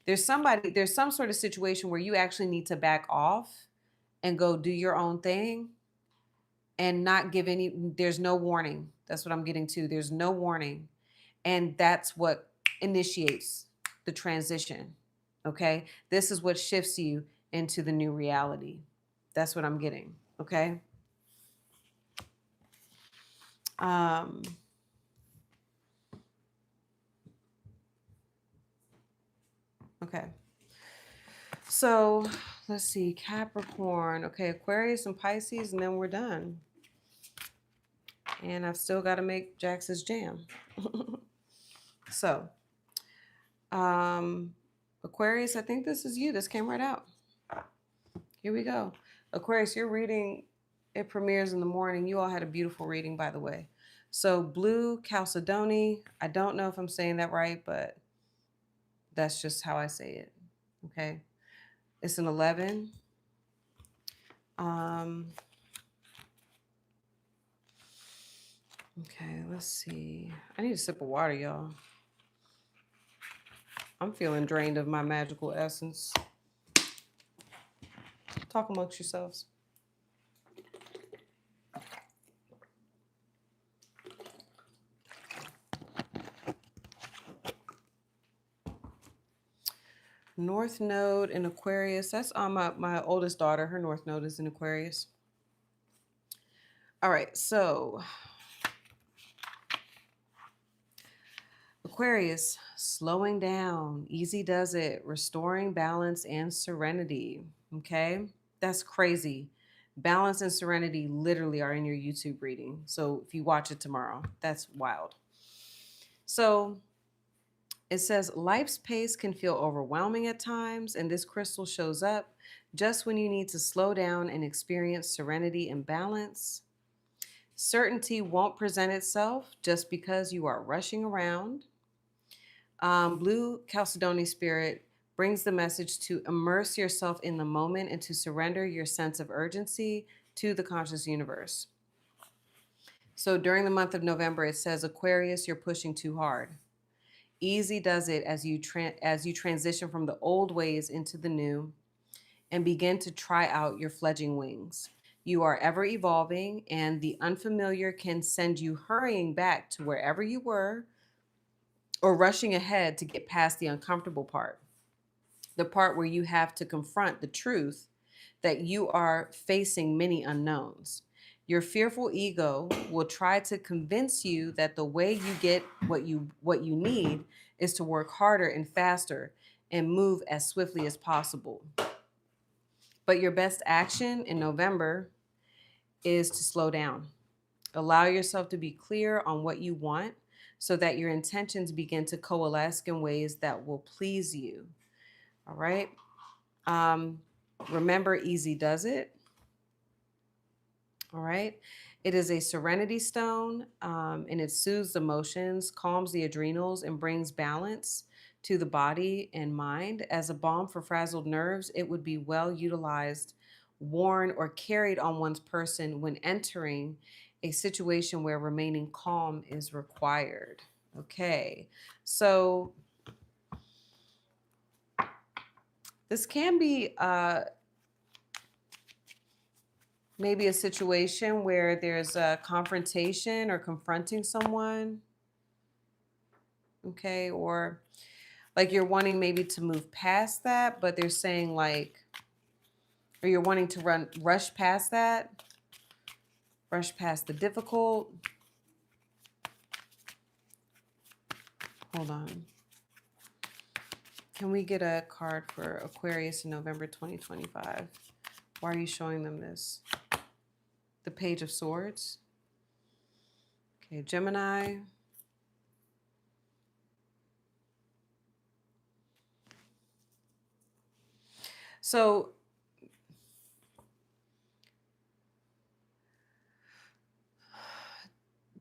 There's some sort of situation where you actually need to back off and go do your own thing and not give there's no warning. That's what I'm getting to. There's no warning. And that's what initiates the transition. Okay. This is what shifts you into the new reality. That's what I'm getting. Okay. Okay. So let's see. Capricorn. Okay. Aquarius and Pisces, and then we're done. And I've still got to make Jax's jam. So, Aquarius, I think this is you. This came right out. Here we go. Aquarius, your reading, it premieres in the morning. You all had a beautiful reading, by the way. So, Blue Chalcedony. I don't know if I'm saying that right, but that's just how I say it. Okay. It's an 11. Okay, let's see. I need a sip of water, y'all. I'm feeling drained of my magical essence. talk amongst yourselves. North Node in Aquarius. That's my oldest daughter. Her North Node is in Aquarius. All right, so Aquarius, slowing down, easy does it, restoring balance and serenity. Okay, that's crazy. Balance and serenity literally are in your YouTube reading. So if you watch it tomorrow, that's wild. So it says life's pace can feel overwhelming at times, and this crystal shows up just when you need to slow down and experience serenity and balance. Certainty won't present itself just because you are rushing around. Blue Chalcedony Spirit brings the message to immerse yourself in the moment and to surrender your sense of urgency to the conscious universe. So during the month of November, it says, Aquarius, you're pushing too hard. Easy does it as you transition from the old ways into the new and begin to try out your fledgling wings. You are ever evolving, and the unfamiliar can send you hurrying back to wherever you were or rushing ahead to get past the uncomfortable part, the part where you have to confront the truth that you are facing many unknowns. Your fearful ego will try to convince you that the way you get what you need is to work harder and faster and move as swiftly as possible. But your best action in November is to slow down. Allow yourself to be clear on what you want so that your intentions begin to coalesce in ways that will please you. All right. Remember, easy does it. All right. It is a serenity stone, and it soothes emotions, calms the adrenals, and brings balance to the body and mind. As a balm for frazzled nerves, it would be well utilized, worn, or carried on one's person when entering a situation where remaining calm is required. Okay. So this can be maybe a situation where there's a confrontation or confronting someone. Okay. Or like you're wanting maybe to move past that, but they're saying like, or you're wanting to rush past that, rush past the difficult. Hold on. Can we get a card for Aquarius in November 2025? Why are you showing them this? The Page of Swords. Okay, Gemini. So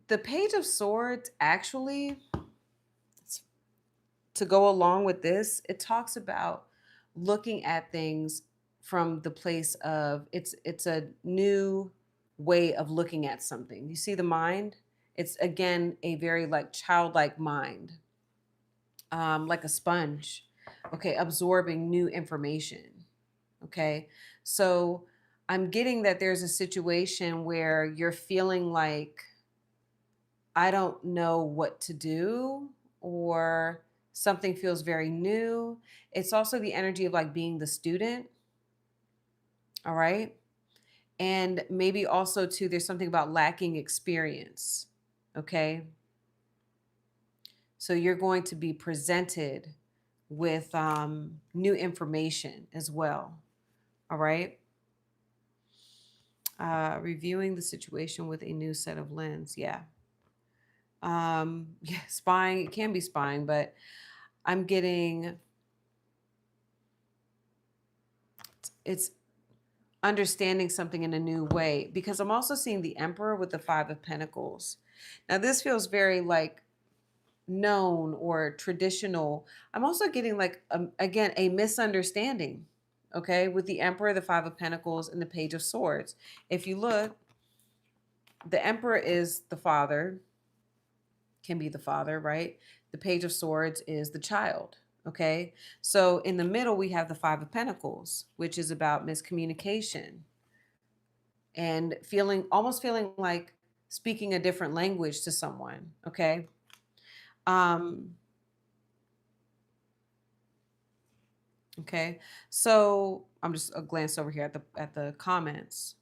the Page of Swords actually, to go along with this, it talks about looking at things from the place of it's a new way of looking at something. You see the mind? It's again a very like childlike mind, like a sponge, okay, absorbing new information. Okay, so I'm getting that there's a situation where you're feeling like I don't know what to do, or something feels very new. It's also the energy of like being the student. All right. And maybe also too, there's something about lacking experience. Okay. So you're going to be presented with new information as well. All right. Reviewing the situation with a new set of lens. Yeah. Yeah, spying, it can be spying, but I'm getting it's understanding something in a new way, because I'm also seeing the Emperor with the Five of Pentacles. Now this feels very like known or traditional. I'm also getting like again a misunderstanding, okay, with the Emperor, the Five of Pentacles, and the Page of Swords. If you look, the Emperor is the father, can be the father, right? The Page of Swords is the child. Okay. So in the middle, we have the Five of Pentacles, which is about miscommunication and almost feeling like speaking a different language to someone. Okay. Um, okay. So I'm just a glance over here at the comments.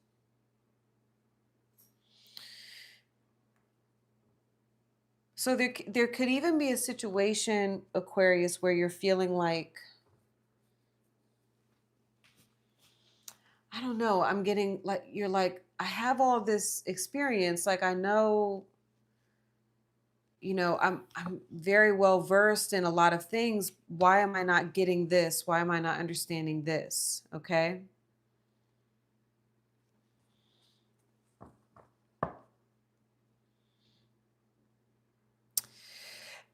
So there could even be a situation, Aquarius, where you're feeling like, I don't know, I'm getting like, you're like, I have all this experience, like I know, I'm very well versed in a lot of things. Why am I not getting this? Why am I not understanding this? Okay?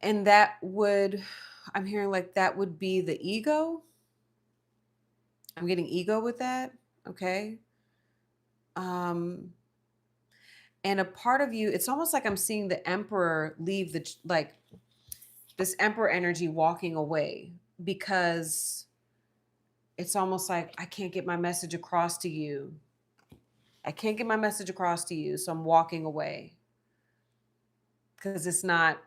And I'm hearing like that would be the ego. I'm getting ego with that. Okay? Um and a part of you, it's almost like I'm seeing the emperor leave like this emperor energy walking away, because it's almost like I can't get my message across to you. I can't get my message across to you, so I'm walking away. Because it's not,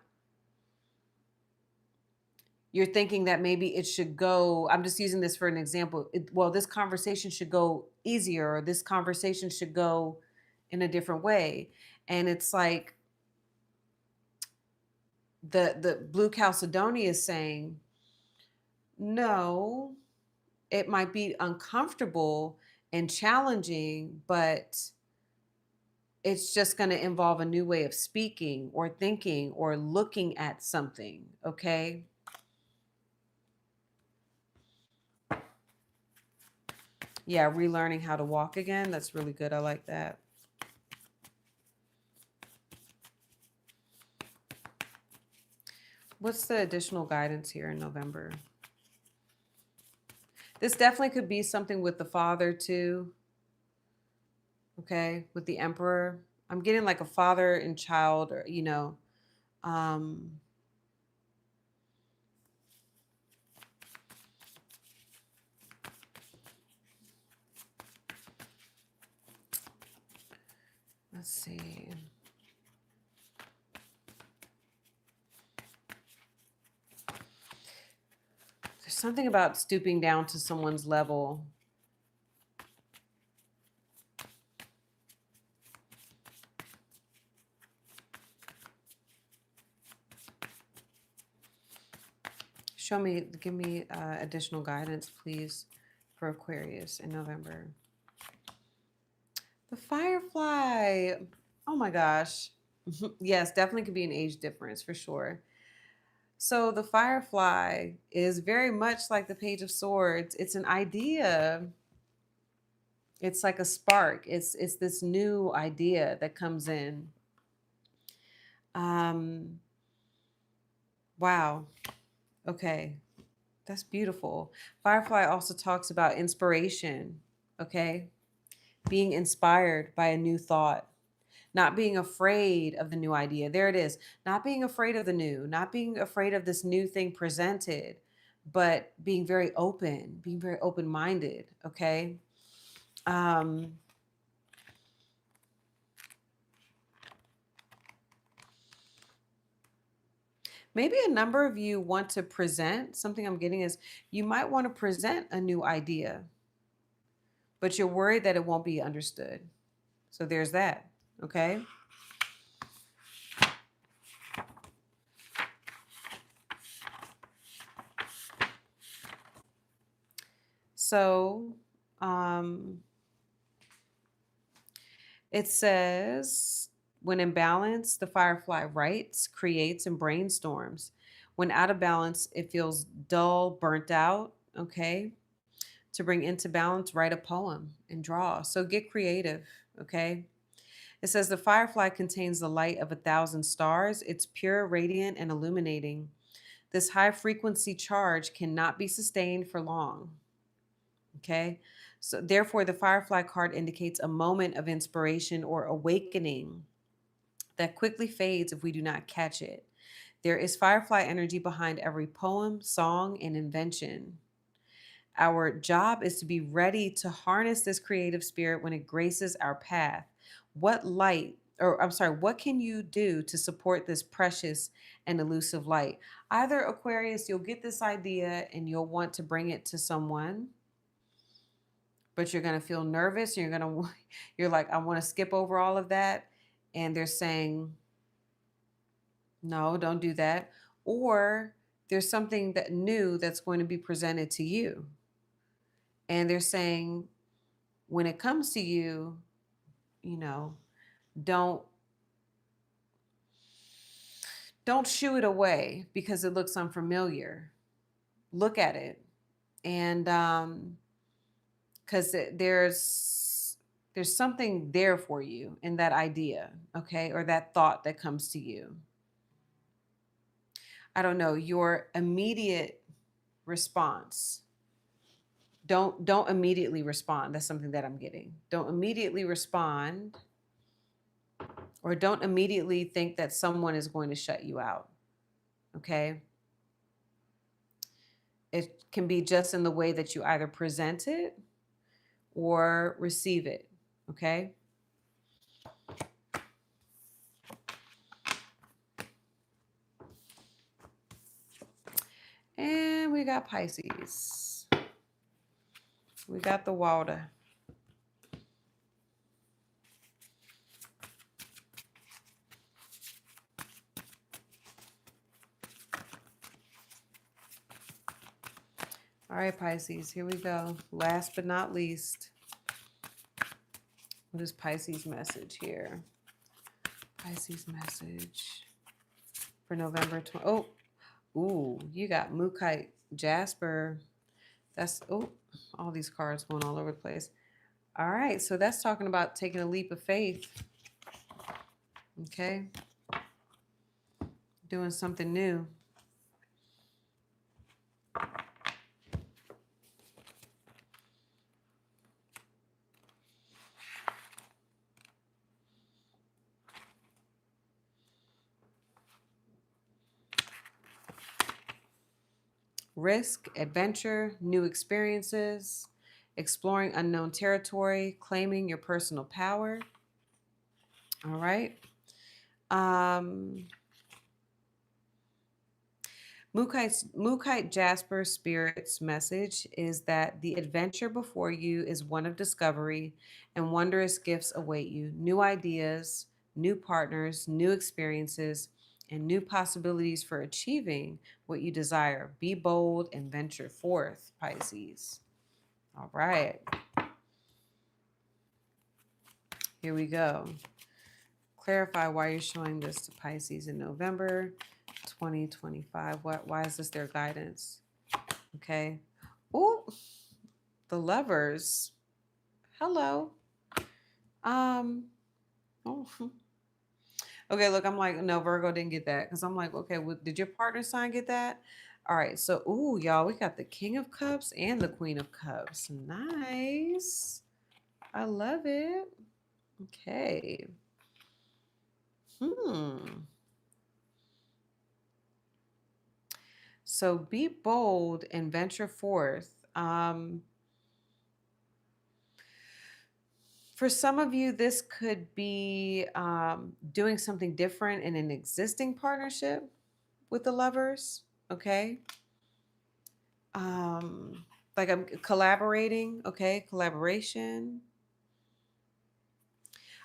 you're thinking that maybe it should go, I'm just using this for an example. Well, this conversation should go easier, or this conversation should go in a different way. And it's like the Blue Chalcedony is saying, no, it might be uncomfortable and challenging, but it's just going to involve a new way of speaking or thinking or looking at something. Okay. Yeah, relearning how to walk again. That's really good. I like that. What's the additional guidance here in November? This definitely could be something with the father too. Okay, with the emperor. I'm getting like a father and child, or let's see. There's something about stooping down to someone's level. Give me additional guidance, please, for Aquarius in November. The Firefly. Oh my gosh. Yes, definitely could be an age difference for sure. So the Firefly is very much like the Page of Swords. It's an idea. It's like a spark. It's this new idea that comes in. Wow. Okay. That's beautiful. Firefly also talks about inspiration, okay? Being inspired by a new thought, not being afraid of the new idea. There it is. Not being afraid of the new, not being afraid of this new thing presented, but being very open-minded, okay? Maybe a number of you want to present, something I'm getting is you might want to present a new idea, but you're worried that it won't be understood. So there's that, okay? So it says, when in balance, the Firefly writes, creates, and brainstorms. When out of balance, it feels dull, burnt out, okay? To bring into balance, write a poem and draw. So get creative, okay? It says the Firefly contains the light of 1,000 stars. It's pure, radiant, and illuminating. This high frequency charge cannot be sustained for long. Okay. So therefore, the Firefly card indicates a moment of inspiration or awakening that quickly fades if we do not catch it. There is firefly energy behind every poem, song, and invention. Our job is to be ready to harness this creative spirit when it graces our path. What can you do to support this precious and elusive light? Either Aquarius, you'll get this idea and you'll want to bring it to someone, but you're going to feel nervous. You're like, I want to skip over all of that. And they're saying, no, don't do that. Or there's something that new that's going to be presented to you. And they're saying, when it comes to you, you know, don't don't shoo it away because it looks unfamiliar. Look at it, and because there's something there for you in that idea, okay, or that thought that comes to you. I don't know, your immediate response. Don't immediately respond. That's something that I'm getting. Don't immediately respond, or don't immediately think that someone is going to shut you out. Okay? It can be just in the way that you either present it or receive it. Okay? And we got Pisces. We got the water. All right, Pisces, here we go. Last but not least, what is Pisces' message here? Pisces message for November 20. Oh, ooh, you got Mookite, Jasper. That's, oh, all these cards going all over the place. All right, so that's talking about taking a leap of faith. Okay. Doing something new. Risk, adventure, new experiences, exploring unknown territory, claiming your personal power. All right. Mookite Jasper Spirit's message is that the adventure before you is one of discovery and wondrous gifts await you. New ideas, new partners, new experiences, and new possibilities for achieving what you desire. Be bold and venture forth, Pisces. All right. Here we go. Clarify why you're showing this to Pisces in November 2025. Why is this their guidance? Okay. Oh, the Lovers. Hello. Oh. Okay, look, I'm like, no, Virgo didn't get that. Because I'm like, okay, well, did your partner sign get that? All right, so, ooh, y'all, we got the King of Cups and the Queen of Cups. Nice. I love it. Okay. So be bold and venture forth. For some of you, this could be doing something different in an existing partnership with the Lovers. Okay. Like I'm collaborating. Okay. Collaboration.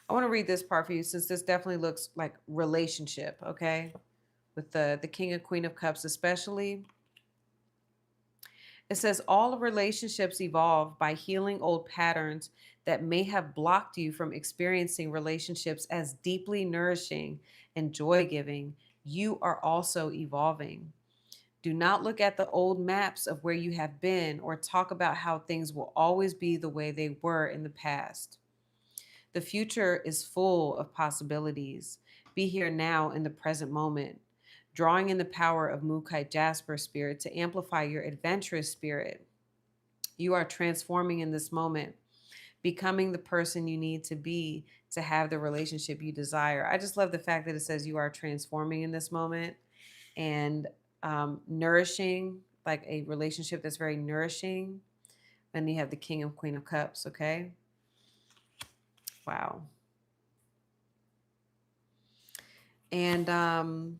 I want to read this part for you since this definitely looks like relationship. Okay. With the King and Queen of Cups, especially. It says all relationships evolve by healing old patterns that may have blocked you from experiencing relationships as deeply nourishing and joy giving. You are also evolving. Do not look at the old maps of where you have been or talk about how things will always be the way they were in the past. The future is full of possibilities. Be here now in the present moment, drawing in the power of Mookite Jasper spirit to amplify your adventurous spirit. You are transforming in this moment, becoming the person you need to be to have the relationship you desire. I just love the fact that it says you are transforming in this moment. and nourishing, like a relationship that's very nourishing. Then you have the King and Queen of Cups, okay? Wow. And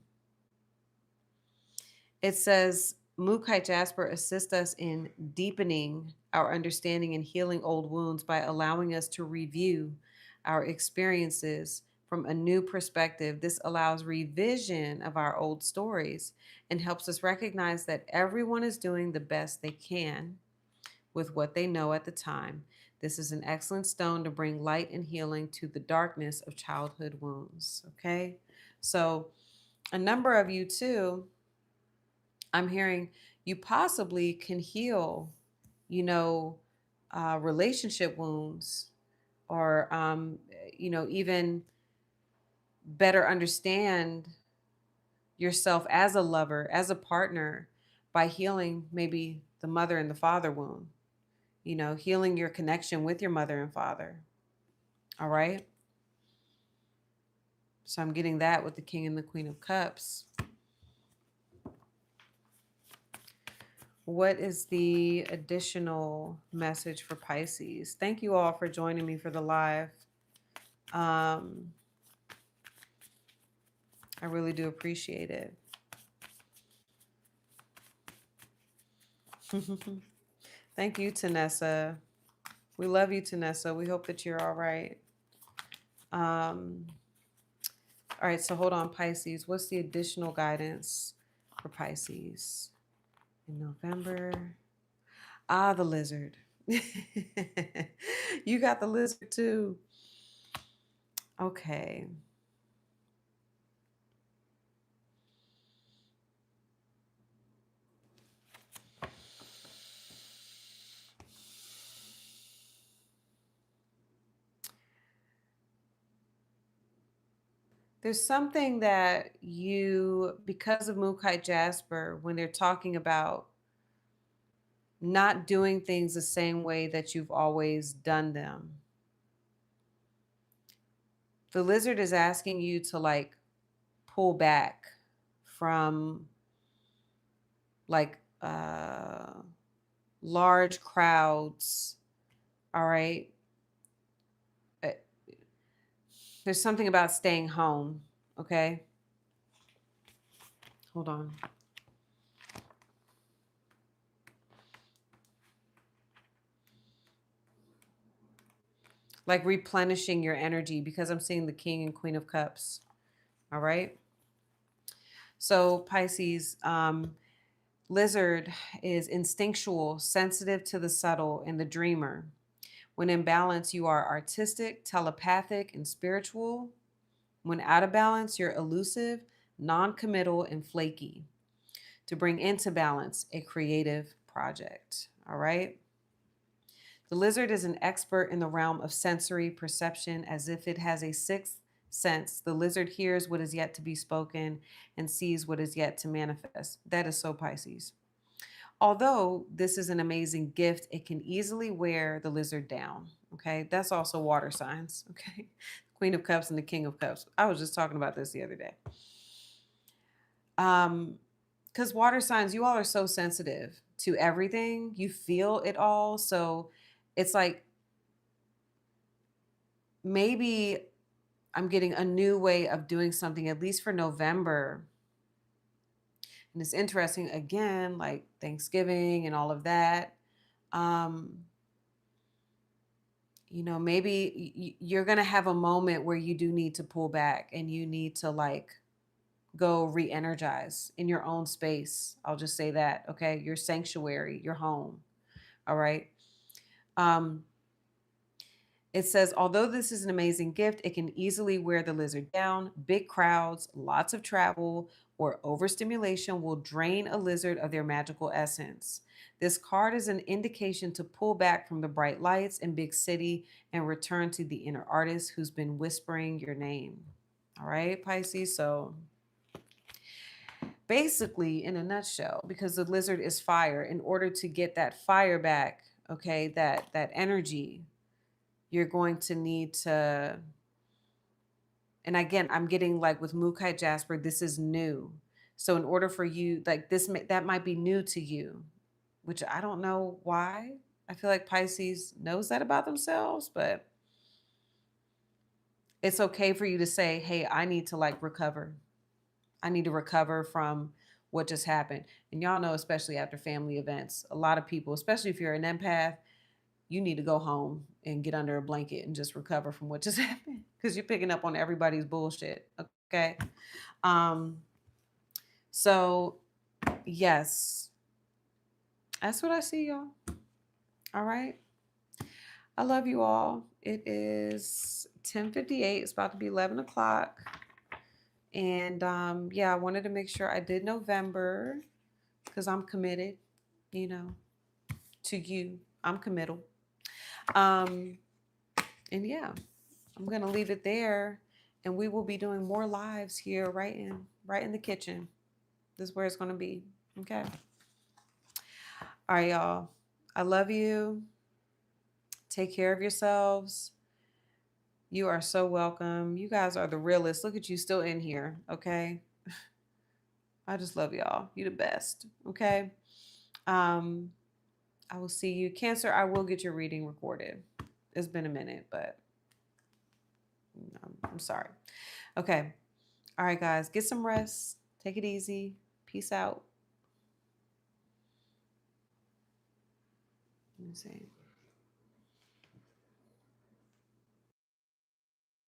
it says, Mookaite Jasper assists us in deepening our understanding and healing old wounds by allowing us to review our experiences from a new perspective. This allows revision of our old stories and helps us recognize that everyone is doing the best they can with what they know at the time. This is an excellent stone to bring light and healing to the darkness of childhood wounds. Okay. So, a number of you, too, I'm hearing you possibly can heal, you know, relationship wounds or, even better understand yourself as a lover, as a partner by healing maybe the mother and the father wound, healing your connection with your mother and father. All right. So I'm getting that with the King and the Queen of Cups. What is the additional message for Pisces? Thank you all for joining me for the live. I really do appreciate it. Thank you, Tanessa. We love you, Tanessa. We hope that you're all right. All right, so hold on, Pisces. What's the additional guidance for Pisces in November? The lizard. You got the lizard too. Okay. There's something that because of Mookaite Jasper, when they're talking about not doing things the same way that you've always done them, the lizard is asking you to like pull back from like large crowds. All right. Uh, There's something about staying home. Okay. Hold on. Like replenishing your energy, because I'm seeing the King and Queen of Cups. All right. So Pisces, lizard is instinctual, sensitive to the subtle, and the dreamer. When in balance, you are artistic, telepathic, and spiritual. When out of balance, you're elusive, non-committal, and flaky. To bring into balance, a creative project. All right. The lizard is an expert in the realm of sensory perception, as if it has a sixth sense. The lizard hears what is yet to be spoken and sees what is yet to manifest. That is so Pisces. Although this is an amazing gift, it can easily wear the lizard down. Okay. That's also water signs. Okay. Queen of Cups and the King of Cups. I was just talking about this the other day. Because water signs, you all are so sensitive to everything. You feel it all. So it's like maybe I'm getting a new way of doing something, at least for November. And it's interesting, again, like Thanksgiving and all of that. Maybe you're going to have a moment where you do need to pull back and you need to like go re-energize in your own space. I'll just say that. Okay. Your sanctuary, your home. All right. It says, although this is an amazing gift, it can easily wear the lizard down. Big crowds, lots of travel, or overstimulation will drain a lizard of their magical essence. This card is an indication to pull back from the bright lights and big city and return to the inner artist who's been whispering your name. All right, Pisces. So basically, in a nutshell, because the lizard is fire, in order to get that fire back, okay, that energy, you're going to need to, and again, I'm getting like with Mookaite Jasper, this is new. So in order for you, like that might be new to you, which I don't know why. I feel like Pisces knows that about themselves, but it's okay for you to say, hey, I need to like recover. I need to recover from what just happened. And y'all know, especially after family events, a lot of people, especially if you're an empath, you need to go home and get under a blanket and just recover from what just happened because you're picking up on everybody's bullshit. Okay. Um, so yes, that's what I see, y'all. All right. I love you all. It is 10:58. It's about to be 11 o'clock. And yeah, I wanted to make sure I did November because I'm committed, you know, to you. I'm committal. Um, and yeah, I'm gonna leave it there, and we will be doing more lives here, right in the kitchen. This is where it's gonna be. Okay. All right, y'all. I love you. Take care of yourselves. You are so welcome. You guys are the realest. Look at you still in here. Okay. I just love y'all. You the best. Okay. Um, I will see you. Cancer, I will get your reading recorded. It's been a minute, but I'm sorry. Okay. All right, guys. Get some rest. Take it easy. Peace out. Let me see.